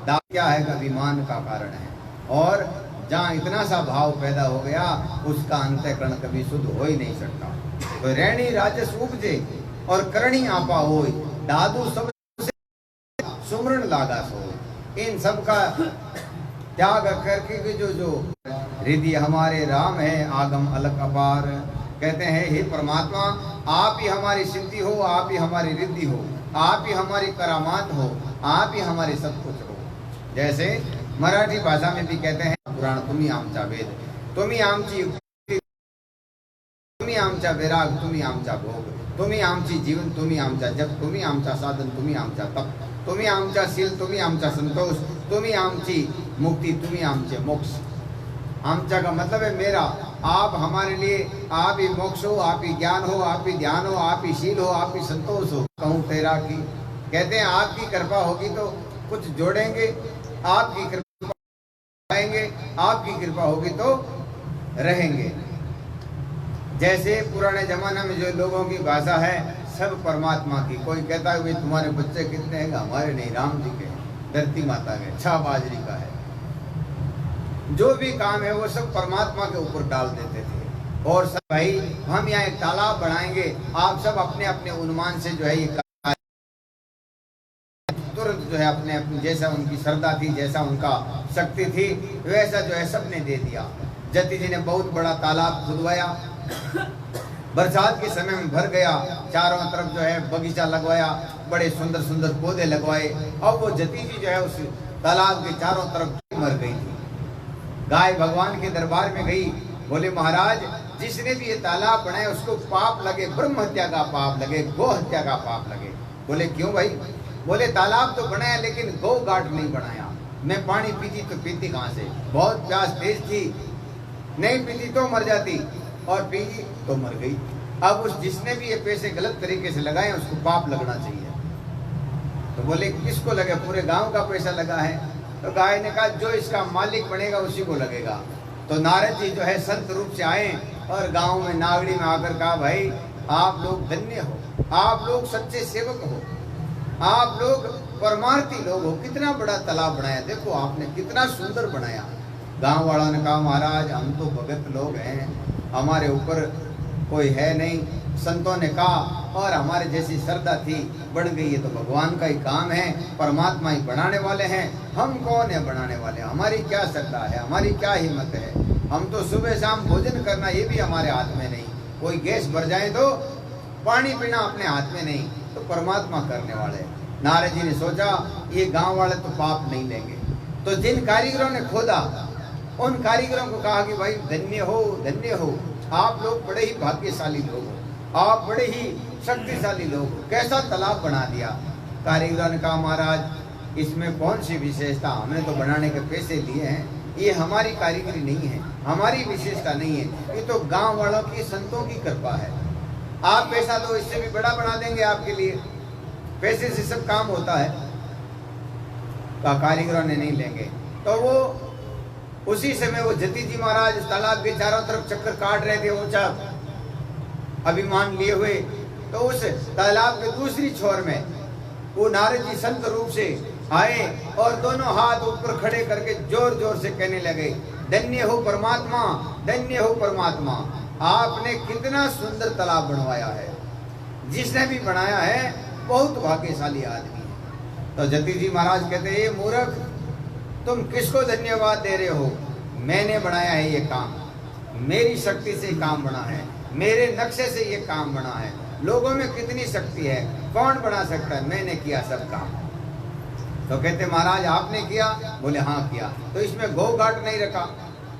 S1: क्या है, अभिमान का कारण है। और जहाँ इतना सा भाव पैदा हो गया उसका अंतःकरण कभी शुद्ध हो ही नहीं सकता। तो रैणी राजस उपजे और करणी आपा होय, दादू सब सुमरण लागा सो। इन सब का त्याग करके जो हृदय हमारे राम है, आगम अलग अपार। कहते हैं हे परमात्मा, आप ही हमारी सिद्धि हो, आप ही हमारी रिद्धि हो, आप ही हमारी करामात हो, आप ही हमारे सब कुछ हो। जैसे मराठी भाषा में भी कहते हैं पुराण तुम्ही आमचा वेद, तुम्ही आमची युक्ती, तुम्ही आमचा विराग, तुम्ही आमचा भोग, तुम्ही आमची जीवन, तुम्ही आमचा जप, तुम्ही आमचा साधन, तुम्ही आमचा तप, तुम्ही आमचा शील, तुम्ही आमचा संतोष, तुम्ही आमची मुक्ती, तुम्ही आमचे मोक्ष। आमचा का मतलब है मेरा। आप हमारे लिए, आप ही मोक्ष हो, आप ही ज्ञान हो, आप ही ध्यान हो, आप ही शील हो, आप ही संतोष हो। कहूँ तेरा की, कहते हैं आपकी कृपा होगी तो कुछ जोड़ेंगे, आपकी कृपा पाएंगे, आपकी कृपा होगी तो रहेंगे। जैसे पुराने जमाने में जो लोगों की भाषा है सब परमात्मा की। कोई कहता है भाई तुम्हारे बच्चे कितने हैं? हमारे नहीं, राम जी के, धरती माता के, छह बाजरी का है। जो भी काम है वो सब परमात्मा के ऊपर डाल देते थे। और सब भाई हम यहाँ एक तालाब बनाएंगे, आप सब अपने अपने अनुमान से जो है ये तुरंत जो है अपने अपने जैसा उनकी श्रद्धा थी, जैसा उनका शक्ति थी, वैसा जो है सबने दे दिया। जति जी ने बहुत बड़ा तालाब खुदवाया, बरसात के समय में भर गया, चारों तरफ जो है बगीचा लगवाया, बड़े सुंदर सुंदर पौधे लगवाए। अब वो जति जी जो है उस तालाब के चारों तरफ मर गई थी। गाय भगवान के दरबार में गई, बोले महाराज जिसने भी ये तालाब बनाया उसको पाप लगे, ब्रह्म हत्या का पाप लगे, गौ हत्या का पाप लगे। बोले क्यों भाई? बोले तालाब तो बनाया लेकिन गौ घाट नहीं बनाया। मैं पानी पीती तो पीती कहाँ से? बहुत प्यास तेज थी, नहीं पीती तो मर जाती, और पी तो मर गई। अब उस जिसने भी ये पैसे गलत तरीके से लगाए उसको पाप लगना चाहिए। तो बोले किसको लगे? पूरे गांव का पैसा लगा है। तो गाय ने कहा जो इसका मालिक बनेगा उसी को लगेगा। तो नारद जी जो है संत रूप से आए और गांव में नागड़ी में आकर कहा, भाई आप लोग धन्य हो, आप लोग सच्चे सेवक हो, आप लोग परमार्थी लोग हो। कितना बड़ा तालाब बनाया, देखो आपने कितना सुंदर बनाया। गांव वालों ने कहा, महाराज हम तो भगत लोग हैं, हमारे ऊपर कोई है नहीं। संतों ने कहा, और हमारे जैसी श्रद्धा थी, बढ़ गई है तो भगवान का ही काम है, परमात्मा ही बनाने वाले हैं, हम कौन है बनाने वाले, हमारी क्या श्रद्धा है, हमारी क्या हिम्मत है। हम तो सुबह शाम भोजन करना ये भी हमारे हाथ में नहीं, कोई गैस भर जाए तो पानी पीना अपने हाथ में नहीं, तो परमात्मा करने वाले। नारद जी ने सोचा ये गांव वाले तो पाप नहीं लेंगे। तो जिन कारीगरों ने खोदा उन कारीगरों को कहा कि भाई धन्य हो, धन्य हो, आप लोग बड़े ही भाग्यशाली लोग हो, आप बड़े ही शक्तिशाली लोग हो, कैसा तालाब बना दिया। कारीगरों ने कहा, महाराज इसमें कौन सी विशेषता, हमने तो बनाने के पैसे लिए हैं, ये हमारी कारीगरी नहीं है, हमारी विशेषता नहीं है, ये तो गांव वालों की, संतों की कृपा है। आप पैसा दो, इससे भी बड़ा बना देंगे आपके लिए, पैसे से सब काम होता है। तो कारीगरों ने नहीं लेंगे। तो वो उसी समय वो जति जी महाराज तालाब के चारों तरफ चक्कर काट रहे थे, ऊंचा अभिमान लिए हुए। तो उस तालाब के दूसरी छोर में वो नारद जी संत रूप से आए और दोनों हाथ ऊपर खड़े करके जोर जोर से कहने लगे, धन्य हो परमात्मा, धन्य हो परमात्मा, आपने कितना सुंदर तालाब बनवाया है, जिसने भी बनाया है बहुत भाग्यशाली आदमी है। तो जति जी महाराज कहते, ये मूर्ख, तुम किसको धन्यवाद दे रहे हो, मैंने बनाया है ये काम, मेरी शक्ति से काम बना है, मेरे नक्शे से ये काम बना है। लोगों में कितनी शक्ति है, कौन बना सकता है, मैंने किया सब काम। तो कहते महाराज आपने किया, बोले हाँ किया। तो इसमें गौ घाट नहीं रखा,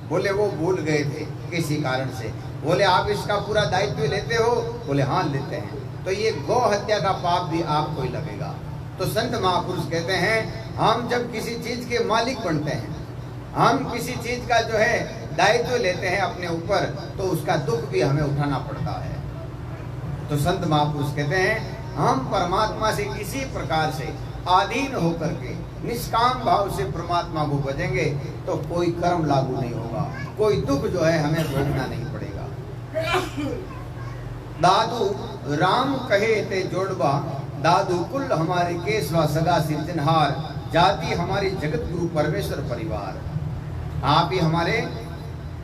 S1: बोले वो भूल गए थे किसी कारण से। बोले आप इसका पूरा दायित्व लेते हो, बोले हाँ लेते हैं। तो ये गौ हत्या का पाप भी आपको ही लगेगा। तो संत महापुरुष कहते हैं, हम जब किसी चीज के मालिक बनते हैं, हम किसी चीज का जो है दायित्व लेते हैं अपने ऊपर, तो उसका दुख भी हमें उठाना पड़ता है। तो संत महापुरुष कहते हैं, हम परमात्मा से किसी प्रकार से अधीन होकर के निष्काम भाव से परमात्मा को भजेंगे तो कोई कर्म लागू नहीं होगा, कोई दुख जो है हमें भोगना नहीं पड़ेगा। दादू राम कहे ते जोड़बा, दादू कुल हमारे केसवा सगा सिरजनहार, जाति हमारी जगत गुरु परमेश्वर परिवार। आप ही हमारे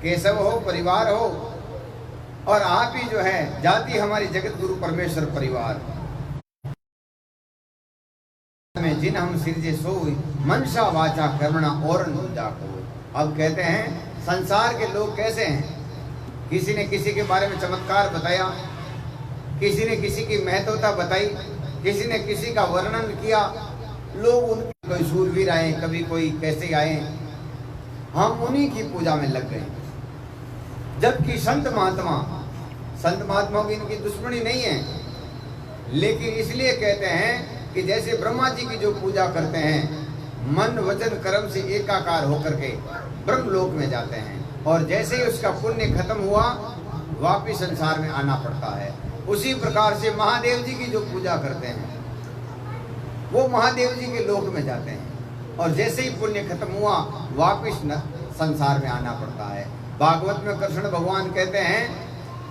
S1: केशव हो, परिवार हो, और आप ही जो है जाति हमारी जगत गुरु परमेश्वर परिवार में जिन हम सिरजे सोई, मनसा वाचा कर्मणा और जाको। अब कहते हैं संसार के लोग कैसे हैं, किसी ने किसी के बारे में चमत्कार बताया, किसी ने किसी की महत्वता बताई, किसी ने किसी का वर्णन किया, लोग उनके कोई शूरवीर आए, कभी कोई कैसे आए, हम उन्हीं की पूजा में लग गए। जबकि संत महात्मा की इनकी दुश्मनी नहीं है, लेकिन इसलिए कहते हैं कि जैसे ब्रह्मा जी की जो पूजा करते हैं, मन वचन कर्म से एकाकार होकर के ब्रह्मलोक में जाते हैं, और जैसे ही उसका पुण्य खत्म हुआ वापिस संसार में आना पड़ता है। उसी प्रकार से महादेव जी की जो पूजा करते हैं वो महादेव जी के लोक में जाते हैं, और जैसे ही पुण्य खत्म हुआ वापिस संसार में आना पड़ता है। भागवत में कृष्ण भगवान कहते हैं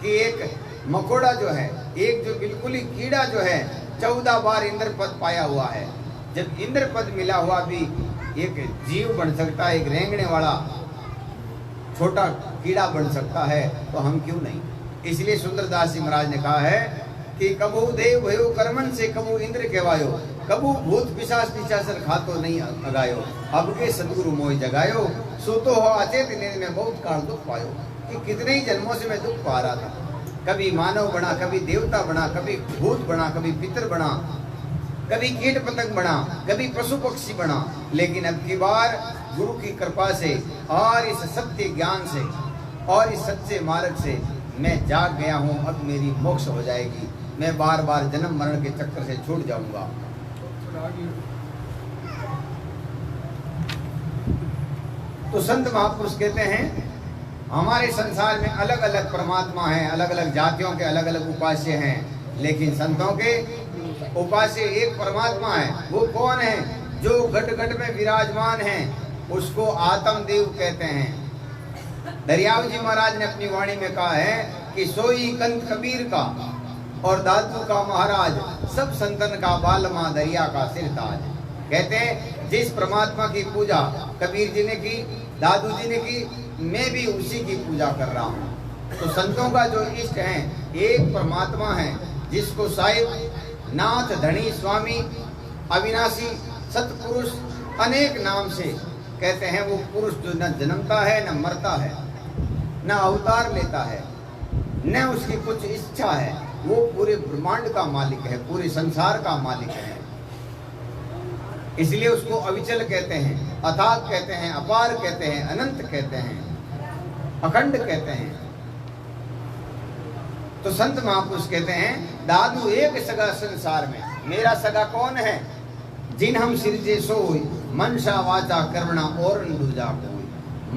S1: कि एक मकोड़ा जो है, एक जो बिल्कुल ही कीड़ा जो है 14 बार इंद्र पद पाया हुआ है। जब इंद्र पद मिला हुआ भी एक जीव बन सकता है, एक रेंगने वाला छोटा कीड़ा बन सकता है, तो हम क्यों नहीं। इसलिए सुंदरदास जी महाराज ने कहा है कि कबू देव भयो कर्मन से कबू इंद्र कहवायो, कबू भूत पिशाच निशाचर खातो नहीं अगायो, अब के सदगुरु मोह जगायो, सूतो हो अचेत नींद में बहुत काल दुख पायो। कि कितने ही जन्मों से मैं दुख पा रहा था, कभी मानव बना, कभी देवता बना, कभी भूत बना, कभी पितर बना, कभी कीट पतंग बना, कभी पशु पक्षी बना, लेकिन अब की बार गुरु की कृपा से और इस सत्य ज्ञान से और इस सच्चे मार्ग से मैं जाग गया हूँ। अब मेरी मोक्ष हो जाएगी, मैं बार बार जन्म मरण के चक्कर से छूट जाऊंगा। तो संत महापुरुष कहते हैं हमारे संसार में अलग अलग परमात्मा हैं, अलग अलग जातियों के अलग अलग उपास्य हैं, लेकिन संतों के उपास्य एक परमात्मा है। वो कौन है? जो घट घट में विराजमान है उसको आत्म देव कहते हैं। दरियाव जी महाराज ने अपनी वाणी में कहा है कि सोई कंत कबीर का और दादू का महाराज, सब संतन का बालमा दरिया का सिर ताज। कहते हैं जिस परमात्मा की पूजा कबीर जी ने की, दादू जी ने की, मैं भी उसी की पूजा कर रहा हूँ। तो संतों का जो इष्ट है एक परमात्मा है, जिसको साहिब नाथ धनी स्वामी अविनाशी सतपुरुष अनेक नाम से कहते हैं। वो पुरुष जो न जन्मता है न मरता है न अवतार लेता है न उसकी कुछ इच्छा है, वो पूरे ब्रह्मांड का मालिक है, पूरे संसार का मालिक है। इसलिए उसको अविचल कहते हैं, अथाह कहते हैं, अपार कहते हैं, अनंत कहते हैं, अखंड कहते हैं। तो संत महापुरुष कहते हैं दादू एक सगा संसार में, मेरा सगा कौन है? जिन हम सिरजे सोई मनसा वाचा कर्मणा और दूजा कोई।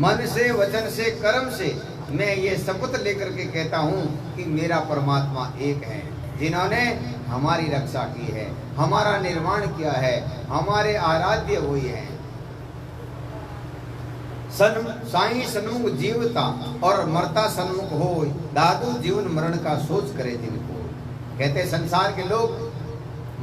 S1: मन से वचन से कर्म से मैं ये शपथ लेकर के कहता हूँ कि मेरा परमात्मा एक है, जिन्होंने हमारी रक्षा की है, हमारा निर्माण किया है, हमारे आराध्य वही हैं। साईं सन्मुख जीवता और मरता सन्मुख हो, दादू जीवन मरण का सोच करे जिनको। कहते संसार के लोग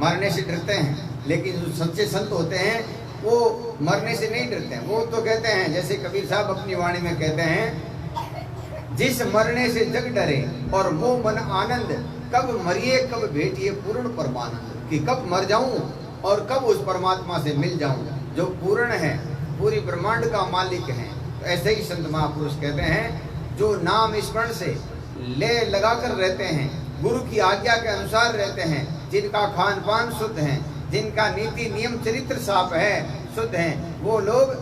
S1: मरने से डरते हैं, लेकिन जो सच्चे संत होते हैं वो मरने से नहीं डरते हैं। वो तो कहते हैं, जैसे कबीर साहब अपनी वाणी में कहते हैं, जिस मरने से जग डरे और मोह मन आनंद, कब मरिए कब भेटिए पूर्ण परमानंद। कि कब मर जाऊं और कब उस परमात्मा से मिल जाऊं जो पूर्ण है, पूरी ब्रह्मांड का मालिक है। तो ऐसे ही संत महापुरुष कहते हैं जो नाम स्मरण से ले लगाकर रहते हैं, गुरु की आज्ञा के अनुसार रहते हैं, जिनका खान पान शुद्ध है, जिनका नीति नियम चरित्र साफ है, शुद्ध है, वो लोग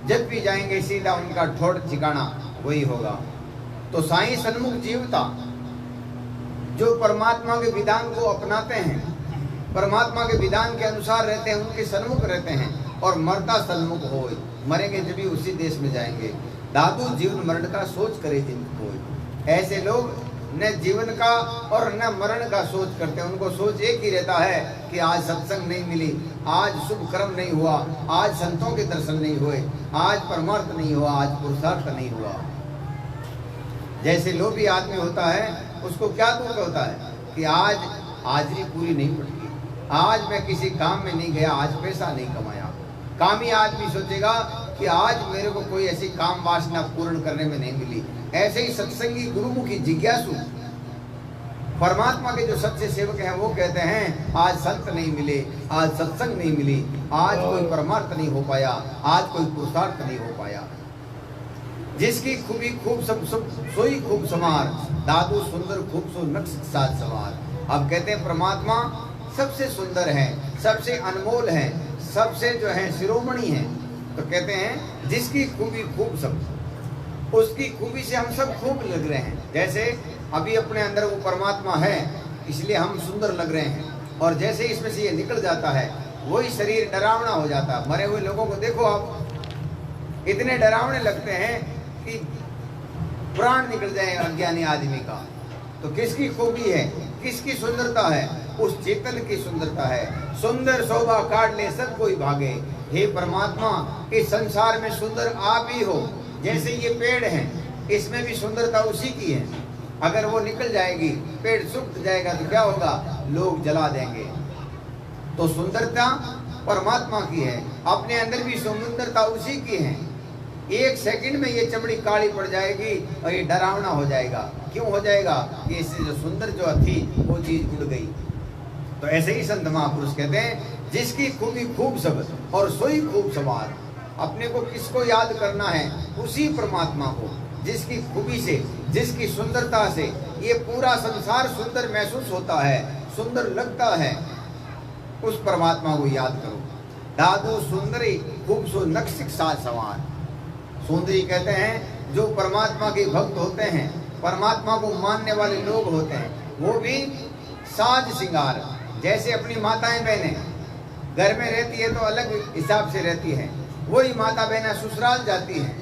S1: जब भी जाएंगे सीधा उनका ठोड़ ठिकाना वही होगा। तो साईं सन्मुख जीवता, जो परमात्मा के विधान को अपनाते हैं, परमात्मा के विधान के अनुसार रहते हैं, उनके सन्मुख रहते हैं। और मरता सन्मुख हो, मरेंगे जब भी उसी देश में जाएंगे। दादू जीवन मरण का सोच करे जिनको। ऐसे लोग न जीवन का और न मरण का सोच करते हैं। उनको सोच एक ही रहता है कि आज सत्संग नहीं मिली, आज शुभ कर्म नहीं हुआ, आज संतों के दर्शन नहीं हुए, आज परमार्थ नहीं हुआ, आज पुरुषार्थ नहीं हुआ। जैसे लोभी आदमी होता है, उसको क्या दुख होता है कि आज हाजिरी पूरी नहीं पड़ती, आज मैं किसी काम में नहीं गया, आज पैसा नहीं कमाया। कामी आदमी सोचेगा कि आज मेरे को कोई ऐसी काम वासना पूर्ण करने में नहीं मिली। ऐसे ही सत्संगी गुरुमुखी जिज्ञासु परमात्मा के जो सच्चे सेवक हैं वो कहते हैं आज संत नहीं मिले, आज सत्संग नहीं मिली, आज कोई परमार्थ नहीं हो पाया, आज कोई पुरुषार्थ नहीं हो पाया। जिसकी खूबी खूब सब सोई खूब समार, दादू सुंदर खूब सो नक्श साथ सवार। अब कहते हैं परमात्मा सबसे सुंदर है, सबसे अनमोल है, सबसे जो है शिरोमणि है। तो कहते हैं जिसकी खूबी खूब सब, उसकी खूबी से हम सब खूब लग रहे हैं। जैसे अभी अपने अंदर वो परमात्मा है इसलिए हम सुंदर लग रहे हैं, और जैसे इसमें से ये निकल जाता है वही शरीर डरावना हो जाता है। मरे हुए लोगों को देखो आप, इतने डरावने लगते हैं कि प्राण निकल जाए अज्ञानी आदमी का। तो किसकी खूबी है, किसकी सुंदरता है? उस चेतन की सुंदरता है। सुंदर शोभा काट ले सब कोई भागे। हे परमात्मा, इस संसार में सुंदर आप ही हो। जैसे ये पेड़ है, इसमें भी सुंदरता उसी की है। अगर वो निकल जाएगी, पेड़ सूख जाएगा तो क्या होगा? लोग जला देंगे। तो सुंदरता परमात्मा की है, अपने अंदर भी सुंदरता उसी की है। एक सेकंड में ये चमड़ी काली पड़ जाएगी और ये डरावना हो जाएगा। क्यों हो जाएगा? कि इससे जो सुंदर जो थी वो चीज उड़ गई। तो ऐसे ही संत महापुरुष कहते हैं जिसकी खूबी खूब सब और सोई खूब सवार। अपने को किसको याद करना है? उसी परमात्मा को, जिसकी खूबी से, जिसकी सुंदरता से ये पूरा संसार सुंदर महसूस होता है, सुंदर लगता है, उस परमात्मा को याद करो। दादू सुंदरी खूब सो नक्शिक साथ सवार। सुंदरी कहते हैं जो परमात्मा के भक्त होते हैं, परमात्मा को मानने वाले लोग होते हैं, वो भी साज सिंगार। जैसे अपनी माताएं बहनें घर में रहती है तो अलग हिसाब से रहती है, वही माता बहनें ससुराल जाती हैं,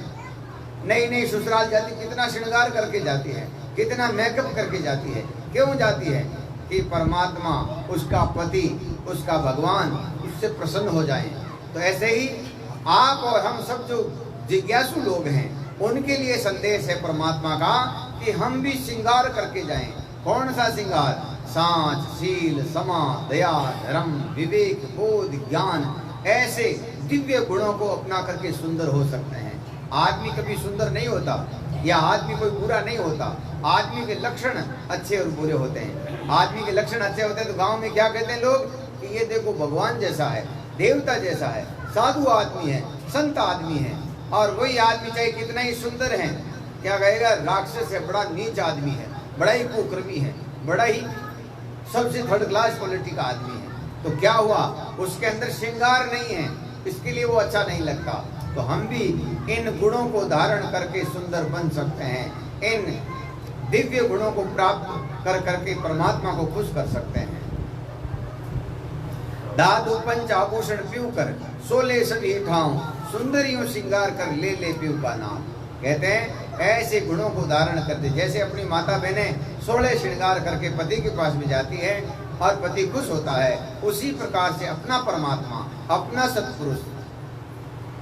S1: नई नई ससुराल जाती, कितना श्रृंगार करके जाती है, कितना मेकअप करके जाती है। क्यों जाती है? कि परमात्मा, उसका पति, उसका भगवान उससे प्रसन्न हो जाएं। तो ऐसे ही आप और हम सब जो जिज्ञासु लोग हैं उनके लिए संदेश है परमात्मा का कि हम भी श्रृंगार करके जाएं। कौन सा श्रृंगार? सांच, शील, समा, दया, धर्म, विवेक, बोध, ज्ञान, ऐसे दिव्य गुणों को अपना करके सुंदर हो सकते हैं। आदमी कभी सुंदर नहीं होता या आदमी कोई बुरा नहीं होता। आदमी के लक्षण अच्छे और बुरे होते हैं। आदमी के लक्षण अच्छे होते हैं तो गांव में क्या कहते हैं लोग कि ये देखो भगवान जैसा है, देवता जैसा है, साधु आदमी है, संत आदमी है। और वही आदमी चाहे कितना ही सुंदर है, क्या कहेगा? राक्षस है, बड़ा नीच आदमी है, बड़ा ही कुकर्मी है, बड़ा ही सबसे थर्ड क्लास क्वालिटी का आदमी है। तो क्या हुआ? उसके अंदर श्रृंगार नहीं है, इसके लिए वो अच्छा नहीं लगता। तो हम भी इन गुणों को धारण करके सुंदर बन सकते हैं। इन दिव्य गुणों को प्राप्त कर करके परमात्मा को खुश कर सकते हैं। दादू पंच आभूषण पीऊ कर 16 सभी ठाऊं, सुंदरियों श्रृंगार कर ले ले पीऊ का नाम। कहते हैं ऐसे गुणों को धारण करते, जैसे अपनी माता बहनें 16 श्रृंगार करके पति के पास में जाती है और पति खुश होता है, उसी प्रकार से अपना परमात्मा, अपना सत्पुरुष,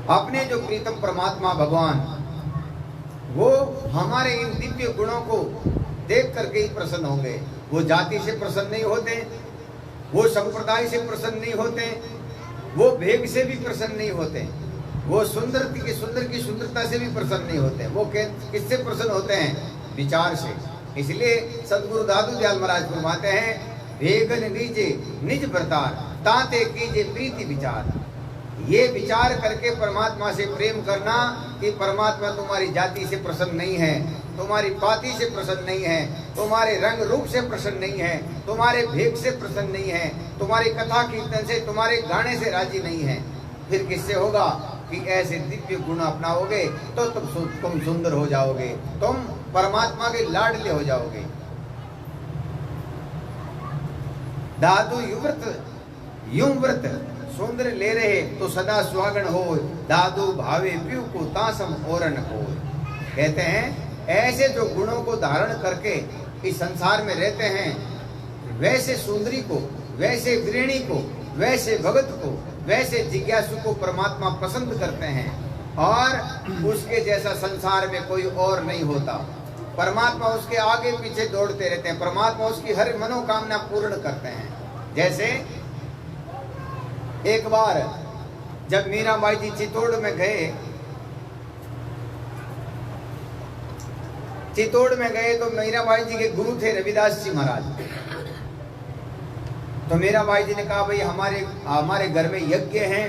S1: अपने जो प्रीतम परमात्मा भगवान, वो हमारे इन दिव्य गुणों को देख करके ही प्रसन्न होंगे। वो जाति से प्रसन्न नहीं होते, वो संप्रदाय से प्रसन्न नहीं होते, वो भेग से भी प्रसन्न नहीं होते, वो सुंदर की सुंदरता से भी प्रसन्न नहीं होते। वो किससे प्रसन्न होते हैं? विचार से। इसलिए सदगुरु दादू दयाल महाराज फरमाते हैं, भेगन नीजे निज बरतार, ताते कीजे प्रीति विचार। ये विचार करके परमात्मा से प्रेम करना कि परमात्मा तुम्हारी जाति से प्रसन्न नहीं है, तुम्हारी पाति से प्रसन्न नहीं है, तुम्हारे रंग रूप से प्रसन्न नहीं है, तुम्हारे भेग से प्रसन्न नहीं है, तुम्हारी कथा कीर्तन से, तुम्हारे गाने से राजी नहीं है। फिर किससे होगा? कि ऐसे दिव्य गुण अपनाओगे तो तुम सुंदर हो जाओगे, तुम परमात्मा के लाडले हो जाओगे। दादू यूं व्रत सुंदर ले रहे तो सदा सुहागन हो, दादू भावे पीऊ को तासम ओरन हो। कहते हैं ऐसे जो गुणों को धारण करके इस संसार में रहते हैं, वैसे सुंदरी को, वैसे गृहिणी को, वैसे भगत को, वैसे जिज्ञासु को परमात्मा पसंद करते हैं। और उसके जैसा संसार में कोई और नहीं होता। परमात्मा उसके आगे पीछे दौड़ते रहते हैं, परमात्मा उसकी हर मनोकामना पूर्ण करते हैं। जैसे एक बार जब मीराबाई जी चित्तौड़ में गए, तो मीराबाई जी के गुरु थे रविदास जी महाराज। तो मीराबाई जी ने कहा, भाई हमारे घर में यज्ञ है,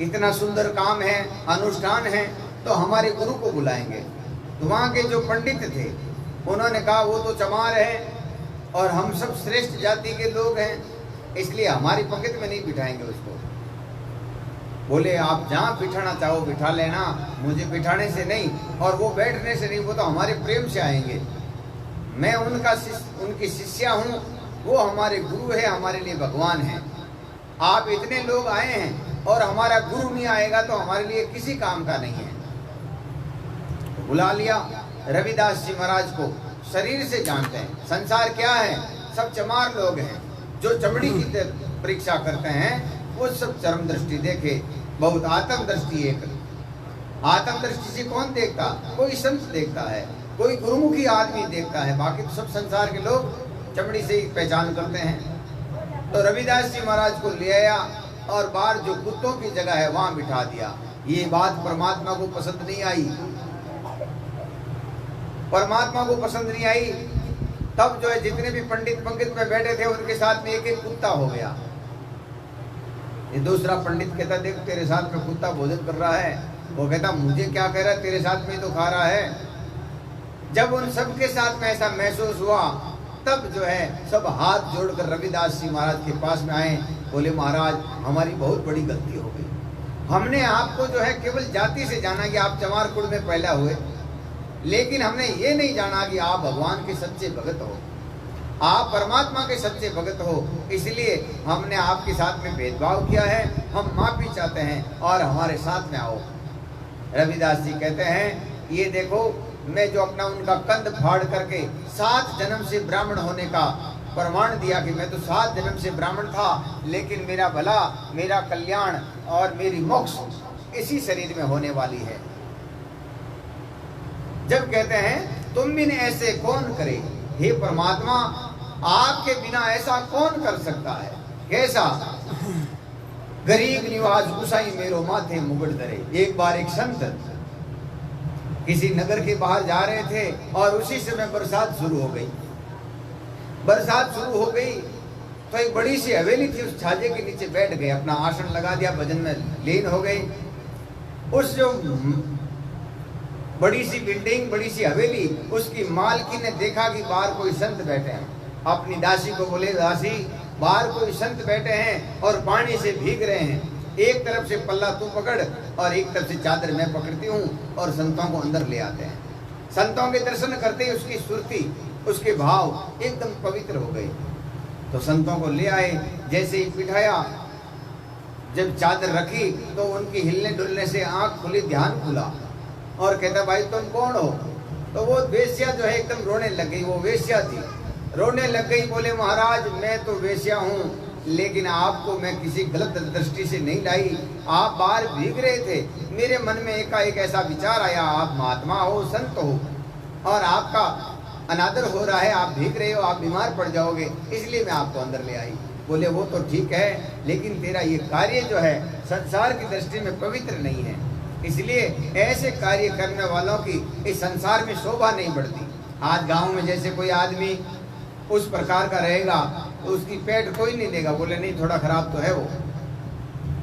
S1: इतना सुंदर काम है, अनुष्ठान है, तो हमारे गुरु को बुलाएंगे। तो वहाँ के जो पंडित थे उन्होंने कहा, वो तो चमार है और हम सब श्रेष्ठ जाति के लोग हैं, इसलिए हमारी पंक्ति में नहीं बिठाएंगे उसको। बोले आप जहाँ बिठाना चाहो बिठा लेना, मुझे बिठाने से नहीं और वो बैठने से नहीं, वो तो हमारे प्रेम से आएंगे। मैं उनकी शिष्या हूँ, वो हमारे गुरु है, हमारे लिए भगवान है। आप इतने लोग आए हैं और हमारा गुरु नहीं आएगा तो हमारे लिए किसी काम का नहीं है। तो बुला लिया रविदास जी महाराज को, शरीर से जानते हैं संसार क्या है, सब चमार लोग हैं। जो चमड़ी की परीक्षा करते हैं वो सब चरम दृष्टि देखे, बहुत आत्म दृष्टि। एक आत्म दृष्टि से कौन देखता? कोई संत देखता है, कोई गुरुमुखी आदमी देखता है, बाकी तो सब संसार के लोग चमड़ी से ही पहचान करते हैं। तो रविदास जी महाराज को ले आया और बाहर जो कुत्तों की जगह है वहां बिठा दिया। ये बात परमात्मा को पसंद नहीं आई, परमात्मा को पसंद नहीं आई। तब जो है जितने भी पंडित पंडित में बैठे थे उनके साथ में एक एक कुत्ता हो गया। ये दूसरा पंडित कहता, देख तेरे साथ में कुत्ता भोजन कर रहा है। वो कहता, मुझे क्या कह रहा है, तेरे साथ में तो खा रहा है। जब उन सबके साथ में ऐसा महसूस हुआ तब जो है सब हाथ जोड़कर रविदास जी महाराज के पास में आए। बोले, महाराज हमारी बहुत बड़ी गलती हो गई, हमने आपको जो है केवल जाति से जाना कि आप चमार कुल में पैदा हुए, लेकिन हमने ये नहीं जाना कि आप भगवान के सच्चे भगत हो, आप परमात्मा के सच्चे भगत हो। इसलिए हमने आपके साथ में भेदभाव किया है, हम माफी चाहते हैं और हमारे साथ में आओ। रविदास जी कहते हैं, ये देखो मैं जो अपना उनका कंध फाड़ करके 7 जन्म से ब्राह्मण होने का प्रमाण दिया कि मैं तो 7 जन्म से ब्राह्मण था, लेकिन मेरा भला, मेरा कल्याण और मेरी मोक्ष इसी शरीर में होने वाली है। जब कहते हैं तुम बिन ऐसे कौन करे, हे परमात्मा आपके बिना ऐसा कौन कर सकता है, कैसा? गरीब निवास गुसाई मेरो माथे मुगट धरे। एक बार एक संत किसी नगर के बाहर जा रहे थे और उसी समय बरसात शुरू हो गई। बरसात शुरू हो गई तो एक बड़ी सी हवेली थी, उस छाजे के नीचे बैठ गए, अपना आसन लगा दिया, भजन में लीन हो गए। उस जो बड़ी सी बिल्डिंग, बड़ी सी हवेली, उसकी मालकिन ने देखा कि बाहर कोई संत बैठे हैं। अपनी दासी को बोले, दासी बाहर कोई संत बैठे हैं और पानी से भीग रहे हैं, एक तरफ से पल्ला तू पकड़ और एक तरफ से चादर मैं पकड़ती हूँ और संतों को अंदर ले आते हैं। संतों के दर्शन करते ही उसकी सुरती, उसके भाव एकदम पवित्र हो गए। तो संतों को ले आए, जैसे ही बिठाया, जब चादर रखी तो उनकी हिलने डुलने से आंख खुली, ध्यान खुला और कहता भाई तुम कौन हो? तो वो वेश्या जो है एकदम रोने लग गई। वो वेश्या थी, रोने लग गई, बोले महाराज मैं तो वेश्या हूँ, लेकिन आपको मैं किसी गलत दृष्टि से नहीं लाई। आप बाहर भीग रहे थे, मेरे मन में एकाएक ऐसा विचार आया, आप महात्मा हो, संत हो और आपका अनादर हो रहा है, आप भीग रहे हो, आप बीमार पड़ जाओगे, इसलिए मैं आपको अंदर ले आई। बोले वो तो ठीक है, लेकिन तेरा ये कार्य जो है संसार की दृष्टि में पवित्र नहीं है, इसलिए ऐसे कार्य करने वालों की इस संसार में शोभा नहीं बढ़ती। आज गांव में जैसे कोई आदमी उस प्रकार का रहेगा तो उसकी पेट कोई नहीं देगा, बोले नहीं थोड़ा खराब तो है वो।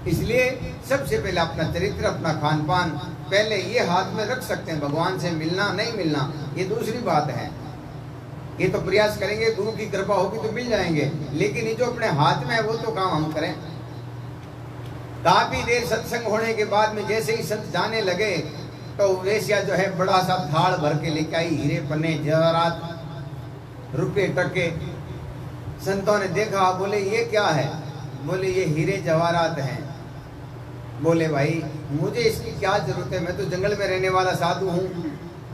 S1: इसलिए सबसे पहले अपना चरित्र, अपना खान पान पहले ये हाथ में रख सकते हैं। भगवान से मिलना नहीं मिलना ये दूसरी बात है, ये तो प्रयास करेंगे, गुरु की कृपा होगी तो मिल जाएंगे, लेकिन ये जो अपने हाथ में है वो तो काम हम करें। काफी देर सत्संग होने के बाद में जैसे ही संत जाने लगे तो वेश्या जो है बड़ा सा थाल भर के लेके आई, हीरे पन्ने जवाहरात रुपये टके। संतों ने देखा, बोले ये क्या है? बोले ये हीरे जवाहरात हैं। बोले भाई मुझे इसकी क्या जरूरत है, मैं तो जंगल में रहने वाला साधु हूँ,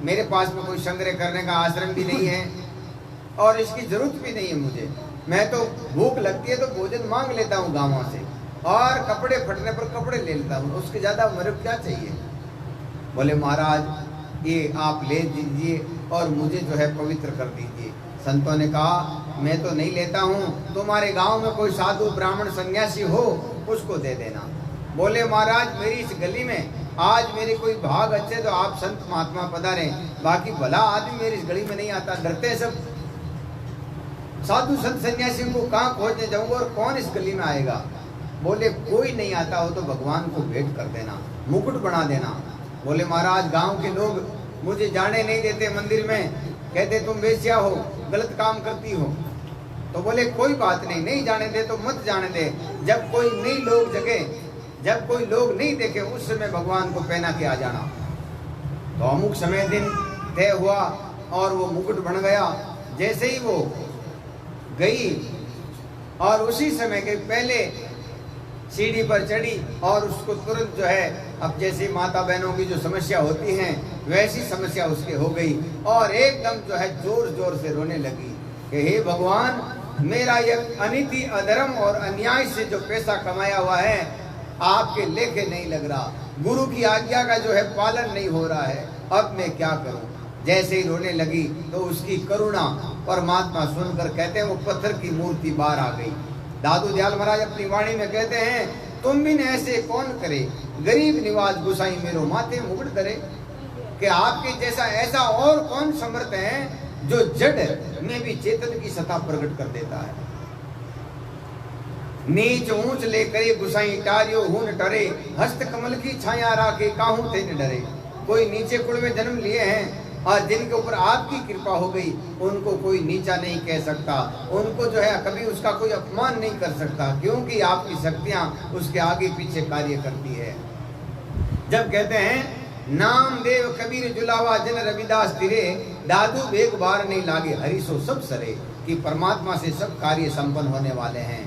S1: मेरे पास में कोई संग्रह करने का आश्रम भी नहीं है और इसकी जरूरत भी नहीं है मुझे। मैं तो भूख लगती है तो भोजन मांग लेता हूँ गांवों से और कपड़े फटने पर कपड़े ले लेता हूँ, उसके ज्यादा मेरे क्या चाहिए। बोले महाराज ये आप ले दीजिए और मुझे जो है पवित्र कर दीजिए। संतों ने कहा मैं तो नहीं लेता हूँ, तुम्हारे गांव में कोई साधु ब्राह्मण सन्यासी हो उसको दे देना। बोले महाराज मेरी इस गली में आज मेरे कोई भाग अच्छे तो आप संत महात्मा पधारे, बाकी भला आदमी मेरी इस गली में नहीं आता, डरते सब। साधु संत सन्यासी को कहाँ खोजने जाऊंगा और कौन इस गली में आएगा? बोले कोई नहीं आता हो तो भगवान को भेंट कर देना, मुकुट बना देना। बोले महाराज गांव के लोग मुझे जाने नहीं देते मंदिर में, कहते तुम वेश्या हो, गलत काम करती हो। तो बोले कोई बात नहीं, नहीं जाने दे तो मत जाने दे, जब कोई नहीं लोग जगे, जब कोई लोग नहीं देखे उस समय भगवान को पहना के आ जाना। तो अमुक समय दिन तय हुआ और वो मुकुट बन गया। जैसे ही वो गई और उसी समय के पहले सीढ़ी पर चढ़ी और उसको तुरंत जो है, अब जैसे माता बहनों की जो समस्या होती हैं वैसी समस्या उसके हो गई और एकदम जो है जोर जोर से रोने लगी कि हे भगवान मेरा यह अनिति अधर्म और अन्याय से जो पैसा कमाया हुआ है आपके लेखे नहीं लग रहा, गुरु की आज्ञा का जो है पालन नहीं हो रहा है, अब मैं क्या करूं। जैसे ही रोने लगी तो उसकी करुणा परमात्मा सुनकर कहते हैं वो पत्थर की मूर्ति बाहर आ गई। दादू दयाल महाराज अपनी वाणी में कहते हैं तुम बिन ऐसे कौन करे, गरीब निवास गुसाई मेरो माथे मुकुट धरे। कि आपके जैसा ऐसा और कौन समर्थ है जो जड़ में भी चेतन की सत्ता प्रकट कर देता है। नीच ऊंच ले करे गुसाई टारियो हून टरे, हस्त कमल की छाया राखे काहू थे न डरे। कोई नीचे कुल में जन्म लिए हैं और जिनके ऊपर आपकी कृपा हो गई उनको कोई नीचा नहीं कह सकता, उनको जो है कभी उसका कोई अपमान नहीं कर सकता, क्योंकि आपकी शक्तियां उसके आगे पीछे कार्य करती है। जब कहते हैं नाम देव कबीर जुलावा जन रविदास तिरे, दादू बेग बार नहीं लागे हरि सो सब सरे, कि परमात्मा से सब कार्य संपन्न होने वाले हैं।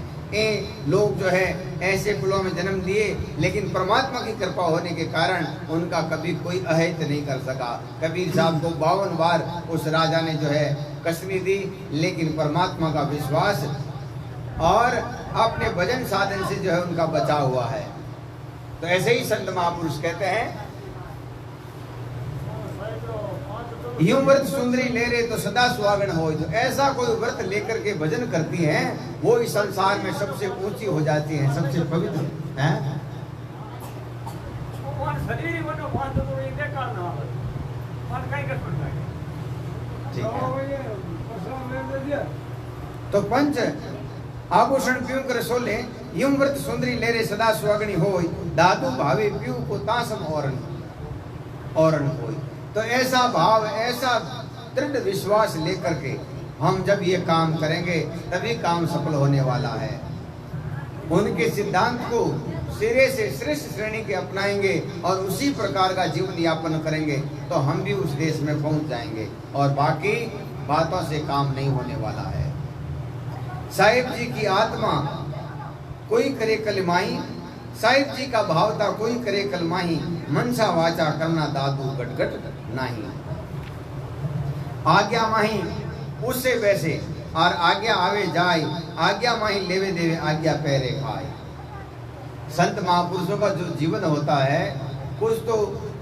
S1: लोग जो है ऐसे कुलों में जन्म लिए, लेकिन परमात्मा की कृपा होने के कारण उनका कभी कोई अहित नहीं कर सका। कबीर साहब को 52 बार उस राजा ने जो है कसनी दी, लेकिन परमात्मा का विश्वास और अपने भजन साधन से जो है उनका बचाव हुआ है। तो ऐसे ही संत महापुरुष कहते हैं, यूं व्रत सुंदरी ले रे तो सदा सुहागन हो। तो ऐसा कोई व्रत लेकर के भजन करती हैं, वो इस संसार में सबसे ऊंची हो जाती हैं, सबसे पवित्र हैं। तो पंच आभूषण पीऊ कर सोले, यूं व्रत सुंदरी ले रे सदा सुहागनी हो। दादू भावे पीऊ को तासम औरन होई। तो ऐसा भाव, ऐसा दृढ़ विश्वास लेकर के हम जब ये काम करेंगे तभी काम सफल होने वाला है। उनके सिद्धांत को सिरे से श्रेष्ठ श्रेणी के अपनाएंगे और उसी प्रकार का जीवन यापन करेंगे तो हम भी उस देश में पहुंच जाएंगे और बाकी बातों से काम नहीं होने वाला है। साहिब जी की आत्मा कोई करे कलमाई, साहिब जी का भाव था कोई करे कलमाही। मनसा वाचा करना दादू गटगट नहीं। आज्ञा माही उससे वैसे और आज्ञा आवे जाए, आज्ञा माही लेवे देवे आज्ञा पैरे खाए। संत महापुरुषों का जो जीवन होता है कुछ तो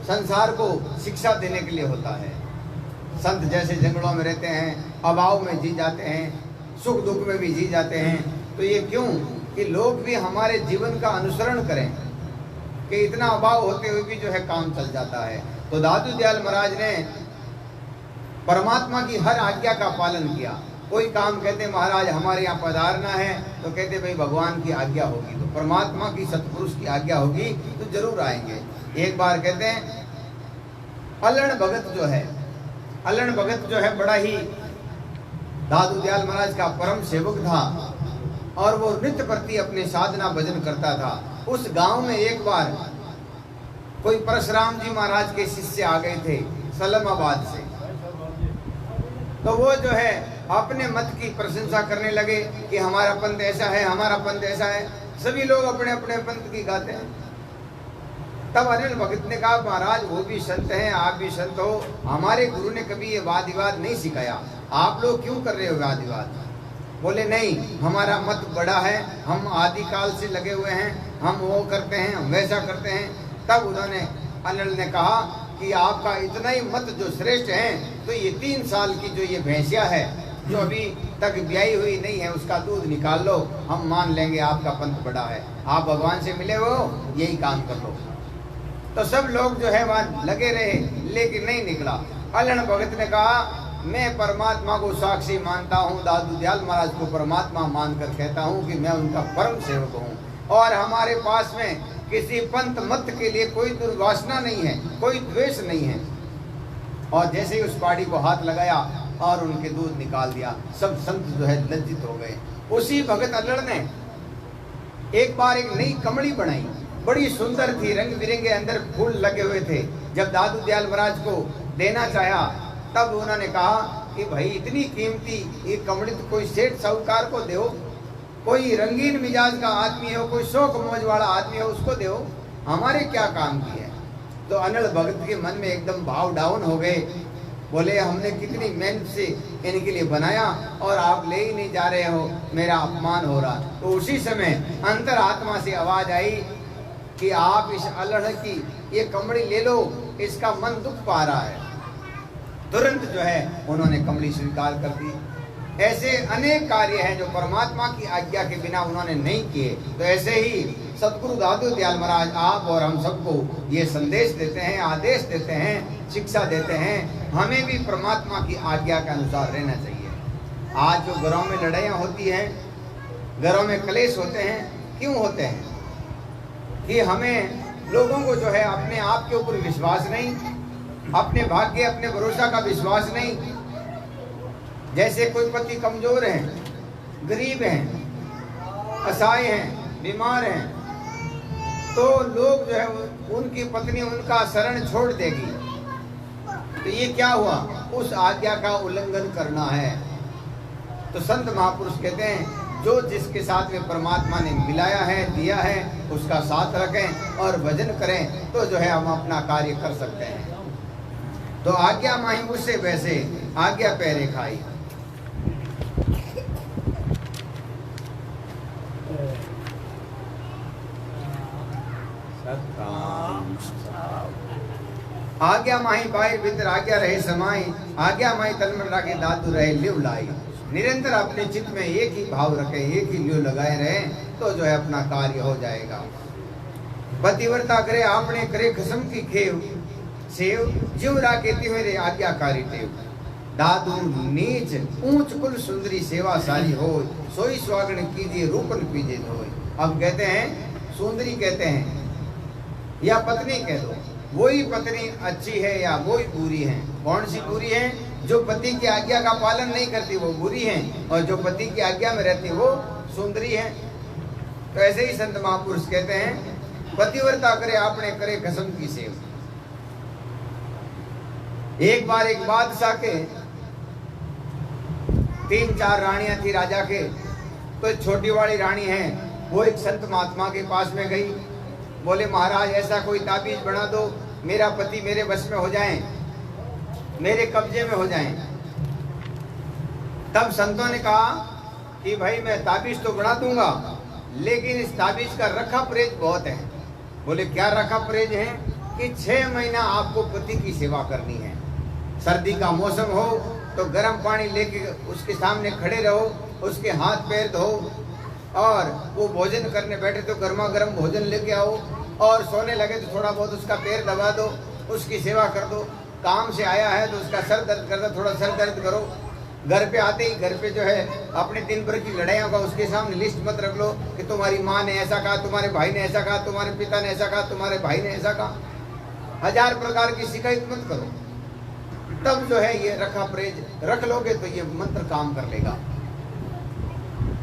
S1: संसार को शिक्षा देने के लिए होता है। संत जैसे जंगलों में रहते हैं, अभाव में जी जाते हैं, सुख दुख में भी जी जाते हैं। तो ये क्यों कि लोग भी हमारे जीवन का अनुसरण करें कि इतना अभाव होते हुए भी जो है काम चल जाता है। तो दादू दयाल महाराज ने परमात्मा की हर आज्ञा का पालन किया। कोई काम कहते महाराज हमारे यहाँ पधारना है तो कहते भाई भगवान की आज्ञा होगी, तो परमात्मा की सतपुरुष की आज्ञा होगी तो जरूर आएंगे। एक बार कहते हैं अल्लण भगत जो है, अल्लण भगत जो है बड़ा ही दादू दयाल महाराज का परम सेवक था और वो नित्य प्रति अपने साधना भजन करता था। उस गांव में एक बार कोई परशुराम जी महाराज के शिष्य आ गए थे सलमाबाद से। तो वो जो है अपने मत की प्रशंसा करने लगे कि हमारा पंथ ऐसा है, हमारा पंथ ऐसा है। सभी लोग अपने अपने पंथ की गाते हैं। तब अनिल भगत ने कहा महाराज वो भी संत हैं, आप भी संत हो, हमारे गुरु ने कभी ये वाद विवाद नहीं सिखाया, आप लोग क्यों कर रहे हो वाद विवाद? बोले नहीं, हमारा मत बड़ा है, हम आदिकाल से लगे हुए हैं, हम वो करते हैं, हम वैसा करते हैं। तब उन्होंने अनिल ने कहा कि आपका इतना ही मत जो श्रेष्ठ है तो ये 3 साल की जो ये भैंसिया है जो अभी तक ब्याही हुई नहीं है उसका दूध निकाल लो, हम मान लेंगे आपका पंथ बड़ा है। आप भगवान से मिले हो, यही काम कर लो। तो सब लोग जो है वहाँ लगे रहे लेकिन नहीं निकला। अल्लण भगत ने कहा मैं परमात्मा को साक्षी मानता हूँ, दादू दयाल महाराज को परमात्मा मानकर कहता हूँ कि मैं उनका परम सेवक हूँ और हमारे पास में किसी पंथ मत के लिए कोई दुर्वासना नहीं है, कोई द्वेष नहीं है। और जैसे ही उस पाड़ी को हाथ लगाया और उनके दूध निकाल दिया, सब संत जो है लज्जित हो गए। उसी भगत अल्लड़ ने एक बार एक नई कमड़ी बनाई, बड़ी सुंदर थी, रंग बिरंगे अंदर फूल लगे हुए थे। जब दादू दयाल महाराज को देना चाहा तब उन्होंने कहा कि भाई इतनी कीमती ये कमड़ी तो कोई सेठ साहूकार को दो, कोई रंगीन मिजाज का आदमी हो, कोई शौक मौज वाला आदमी हो, उसको दो, हमारे क्या काम की है। तो अनिल भगत के मन में एकदम भाव डाउन हो गए। बोले हमने कितनी मेहनत से इनके लिए बनाया और आप ले ही नहीं जा रहे हो, मेरा अपमान हो रहा। तो उसी समय अंतर आत्मा से आवाज आई कि आप इस अल्लड़ की ये कमड़ी ले लो, इसका मन दुख पा रहा है। तुरंत जो है उन्होंने कमड़ी स्वीकार कर दी। ऐसे अनेक कार्य हैं जो परमात्मा की आज्ञा के बिना उन्होंने नहीं किए। तो ऐसे ही सतगुरु दादू दयाल महाराज आप और हम सबको ये संदेश देते हैं, आदेश देते हैं, शिक्षा देते हैं, हमें भी परमात्मा की आज्ञा के अनुसार रहना चाहिए। आज जो घरों में लड़ाइयाँ होती हैं, घरों में क्लेश होते हैं, क्यों होते हैं? कि हमें लोगों को जो है अपने आप के ऊपर विश्वास नहीं, अपने भाग्य अपने भरोसा का विश्वास नहीं। जैसे कोई पति कमजोर है, गरीब हैं, असहाय हैं, बीमार हैं, तो लोग जो है उनकी पत्नी उनका शरण छोड़ देगी, तो ये क्या हुआ? उस आज्ञा का उल्लंघन करना है। तो संत महापुरुष कहते हैं जो जिसके साथ में परमात्मा ने मिलाया है, दिया है, उसका साथ रखें और भजन करें तो जो है हम अपना कार्य कर सकते हैं। तो आज्ञा माही उससे वैसे आज्ञा पैरे खाई। आज्ञा माही पाए भीतर आज्ञा रहे समाई, आज्ञा माही तन मन राखे दादू रहे लिव लाई। निरंतर अपने चित्त में एक ही भाव रखे, एक ही लिव लगाए रहे तो जो है अपना कार्य हो जाएगा। पतिव्रता करे आपने करे खसम की खेव, सेव जीव राखे तिवेरे आज्ञाकारी टेव। दादू नीच ऊंच कुल सुंदरी सेवा सारी हो, सोई स्वागण कीजिए रूपन पीजे धोए। अब कहते हैं सुंदरी कहते हैं या पत्नी कह दो, वही पत्नी अच्छी है या वही बुरी है। कौन सी बुरी है? जो पति की आज्ञा का पालन नहीं करती वो बुरी है, और जो पति की आज्ञा में रहती वो सुंदरी है। तो ऐसे ही संत महापुरुष कहते हैं पतिव्रता करे आपने करे कसम की सेव। एक बार एक बादशाह के 3-4 रानियां थी राजा के, तो छोटी वाली रानी है वो एक संत महात्मा के पास में गई, बोले महाराज ऐसा कोई ताबीज बना दो मेरा पति मेरे वश में हो जाए, मेरे कब्जे में हो जाए। तब संतों ने कहा कि भाई मैं ताबीज तो बना दूंगा, लेकिन इस ताबीज का रखा परहेज बहुत है। बोले क्या रखा परहेज है? कि 6 महीना आपको पति की सेवा करनी है। सर्दी का मौसम हो तो गर्म पानी लेके उसके सामने खड़े रहो, उसके हाथ पैर धो, और वो भोजन करने बैठे तो गर्मा गर्म भोजन लेके आओ, और सोने लगे तो थोड़ा बहुत उसका पैर दबा दो, उसकी सेवा कर दो। काम से आया है तो उसका सर दर्द करता, थोड़ा सर दर्द करो। घर पे आते ही घर पे जो है अपने दिन भर की लड़ाइयों का उसके सामने लिस्ट मत रख लो कि तुम्हारी माँ ने ऐसा कहा, तुम्हारे भाई ने ऐसा कहा, तुम्हारे पिता ने ऐसा कहा, तुम्हारे भाई ने ऐसा कहा। 1000 प्रकार की शिकायत मत करो। तब जो है ये रखा परहेज रख लोगे तो ये मंत्र काम कर लेगा।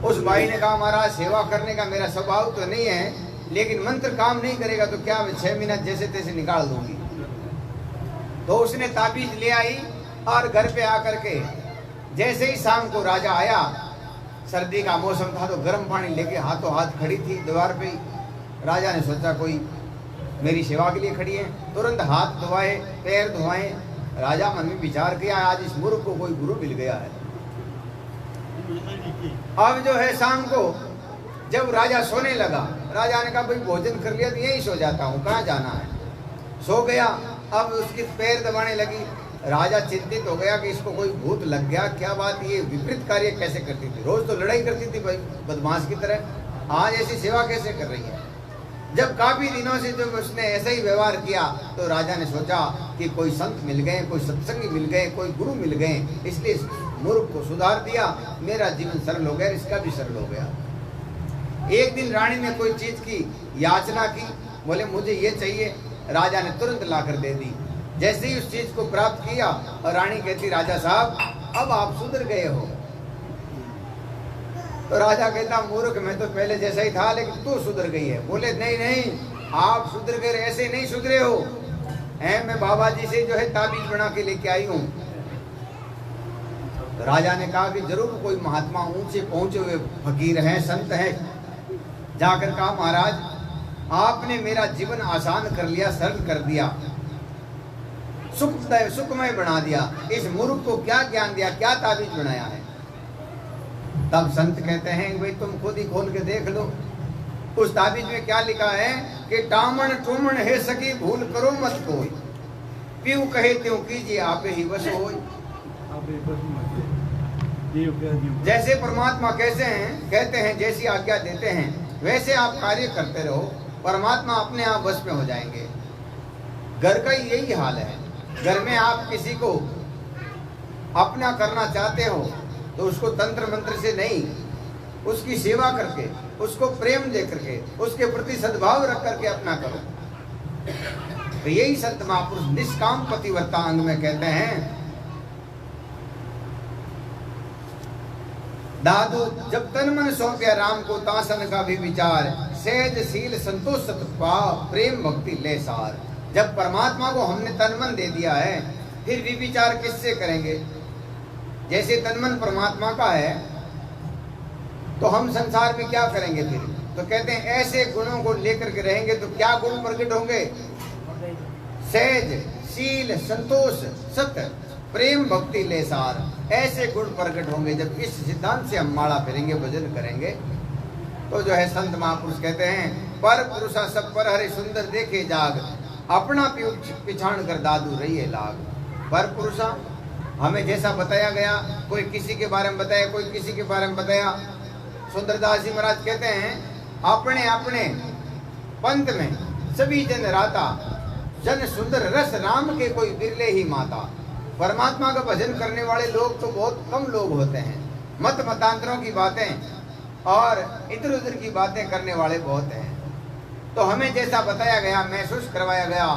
S1: उस भाई ने कहा महाराज सेवा करने का मेरा स्वभाव तो नहीं है, लेकिन मंत्र काम नहीं करेगा तो क्या मैं 6 महीना जैसे तैसे निकाल दूंगी। तो उसने ताबीज ले आई और घर पे आकर के जैसे ही शाम को राजा आया, सर्दी का मौसम था तो गर्म पानी लेके हाथों हाथ खड़ी थी दीवार पे। राजा ने सोचा कोई मेरी सेवा के लिए खड़ी है, तुरंत हाथ धोवाए पैर धोवाए। राजा मन में विचार किया आज इस मूर्ख को कोई गुरु मिल गया है। अब जो है शाम को जब राजा सोने लगा, राजा ने कहा भाई भोजन कर लिया तो यही सो जाता हूँ, कहाँ जाना है। सो गया। अब उसकी पैर दबाने लगी। राजा चिंतित हो गया कि इसको कोई भूत लग गया, क्या बात, ये विपरीत कार्य कैसे करती थी, रोज तो लड़ाई करती थी भाई बदमाश की तरह, आज ऐसी सेवा कैसे कर रही है। जब काफी दिनों से जब उसने ऐसा ही व्यवहार किया तो राजा ने सोचा कि कोई संत मिल गए, कोई सत्संगी मिल गए, कोई गुरु मिल गए, इसलिए मूर्ख को सुधार दिया, मेरा जीवन सरल हो गया, इसका भी सरल हो गया। एक दिन रानी ने कोई चीज की याचना की, बोले मुझे ये चाहिए, राजा ने तुरंत लाकर दे दी। जैसे ही उस चीज को प्राप्त किया और रानी कहती राजा साहब अब आप सुधर गए हो। तो राजा कहता मूर्ख मैं तो पहले जैसा ही था लेकिन तू सुधर गई है। बोले नहीं नहीं आप सुधर गए, ऐसे नहीं सुधरे हो, मैं बाबा जी से जो है ताबीज बना के लेके आई हूँ। तो राजा ने कहा कि जरूर कोई महात्मा ऊंचे पहुंचे हुए फकीर हैं, संत हैं। जाकर कहा महाराज आपने मेरा जीवन आसान कर लिया, सरल कर दिया, सुखमय बना दिया, इस मूर्ख को क्या ज्ञान दिया, क्या ताबीज बनाया है। तब संत कहते हैं भाई तुम खुद ही खोल के देख लो, उस ताबीज में क्या लिखा है कि टामण टूमण है सकी भूल करो मत कोई, पीऊ कहे त्यों कीजिए आपे ही वश होय। जैसे परमात्मा कैसे हैं कहते हैं, जैसी आज्ञा देते हैं वैसे आप कार्य करते रहो, परमात्मा अपने आप वश में हो जाएंगे। घर का यही हाल है, घर में आप किसी को अपना करना चाहते हो तो उसको तंत्र मंत्र से नहीं, उसकी सेवा करके, उसको प्रेम दे करके, उसके प्रति सद्भाव रख करके अपना करो। तो यही संत महापुरुष निष्काम पतिव्रता अंग में कहते हैं। दादू जब तन मन सौंपया राम को तासन का भी विचार, सहज शील संतोष सतभाव प्रेम भक्ति ले सार। जब परमात्मा को हमने तन मन दे दिया है फिर भी विचार किससे करेंगे। जैसे तन मन परमात्मा का है तो हम संसार में क्या करेंगे फिर? तो कहते हैं ऐसे गुणों को लेकर के रहेंगे तो क्या गुण प्रकट होंगे? सहज, शील, संतोष, सत्य, प्रेम, भक्ति, लेसार, ऐसे गुण प्रकट होंगे। जब इस सिद्धांत से हम माला फेरेंगे, भजन करेंगे, तो जो है संत महापुरुष कहते हैं पर पुरुषा सब पर हरे सुंदर देखे जाग, अपना पिछाड़ कर दादू रही लाग। पर पुरुषा हमें जैसा बताया गया, कोई किसी के बारे में बताया, कोई किसी के बारे में बताया। सुंदरदास जी महाराज कहते हैं अपने अपने पंथ में सभी जन राता, जन सुंदर रस राम के कोई बिरले ही माता। परमात्मा का भजन करने वाले लोग तो बहुत कम लोग होते हैं। मत मतांतरों की बातें और इधर उधर की बातें करने वाले बहुत हैं। तो हमें जैसा बताया गया, महसूस करवाया गया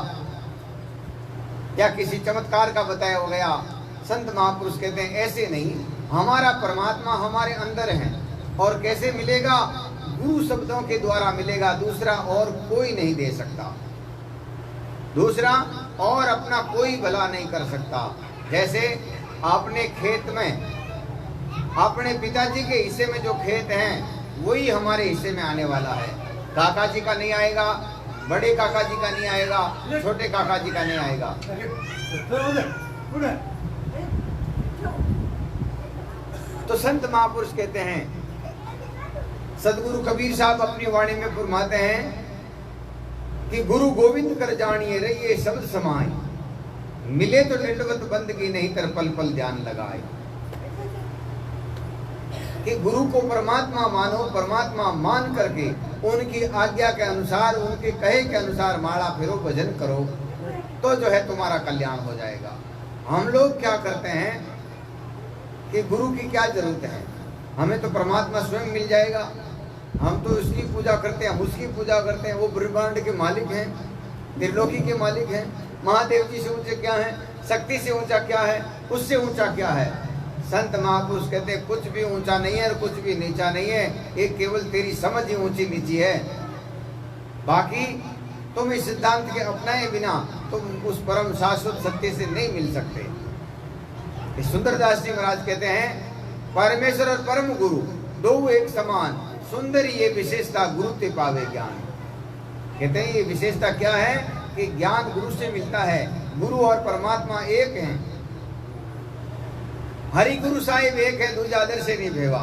S1: या किसी चमत्कार का बताया हो गया, संत महापुरुष कहते हैं ऐसे नहीं, हमारा परमात्मा हमारे अंदर है। और कैसे मिलेगा? गुरु शब्दों के द्वारा मिलेगा, दूसरा और कोई नहीं दे सकता, दूसरा और अपना कोई भला नहीं कर सकता। जैसे आपने खेत में, अपने पिताजी के हिस्से में जो खेत हैं वही हमारे हिस्से में आने वाला है। काका जी का नहीं आएगा, बड़े काका जी का नहीं आएगा, छोटे काका जी का नहीं आएगा। तो संत महापुरुष कहते हैं, सदगुरु कबीर साहब अपनी वाणी में फरमाते हैं कि गुरु गोविंद कर जानिए रहिए शब्द समाए, मिले तो दंडवत बंदगी नहीं तर पल पल ध्यान लगाए। कि गुरु को परमात्मा मानो, परमात्मा मान करके उनकी आज्ञा के अनुसार, उनके कहे के अनुसार माला फेरो, भजन करो, तो जो है तुम्हारा कल्याण हो जाएगा। हम लोग क्या करते हैं कि गुरु की क्या जरूरत है, हमें तो परमात्मा स्वयं मिल जाएगा, हम तो उसकी पूजा करते हैं, हम उसकी पूजा करते हैं। वो ब्रह्मांड के मालिक हैं, त्रिलोकी के मालिक हैं। महादेव जी से ऊंचे क्या है, शक्ति से ऊंचा क्या है, उससे ऊंचा क्या है? संत महापुरुष कहते हैं कुछ भी ऊंचा नहीं है और कुछ भी नीचा नहीं है, एक केवल तेरी समझ ही ऊंची नीची है। बाकी तुम इस सिद्धांत के अपनाए बिना तुम उस परम शाश्वत सत्य से नहीं मिल सकते। सुंदरदास जी महाराज कहते हैं परमेश्वर और परम गुरु दो एक समान, सुंदर ये विशेषता गुरु ते पावे ज्ञान। कहते हैं ये विशेषता क्या है कि ज्ञान गुरु से मिलता है। गुरु और परमात्मा एक हैं। हरि गुरु साहिब एक है, दूजा दर से नहीं भेवा।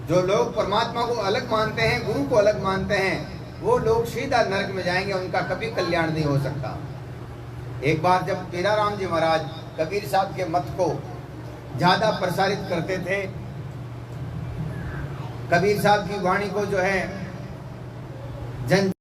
S1: जो लोग परमात्मा को अलग मानते हैं, गुरु को अलग मानते हैं, वो लोग सीधा नरक में जाएंगे, उनका कभी कल्याण नहीं हो सकता। एक बार जब पीराराम जी महाराज कबीर साहब के मत को ज्यादा प्रसारित करते थे, कबीर साहब की वाणी को जो है जन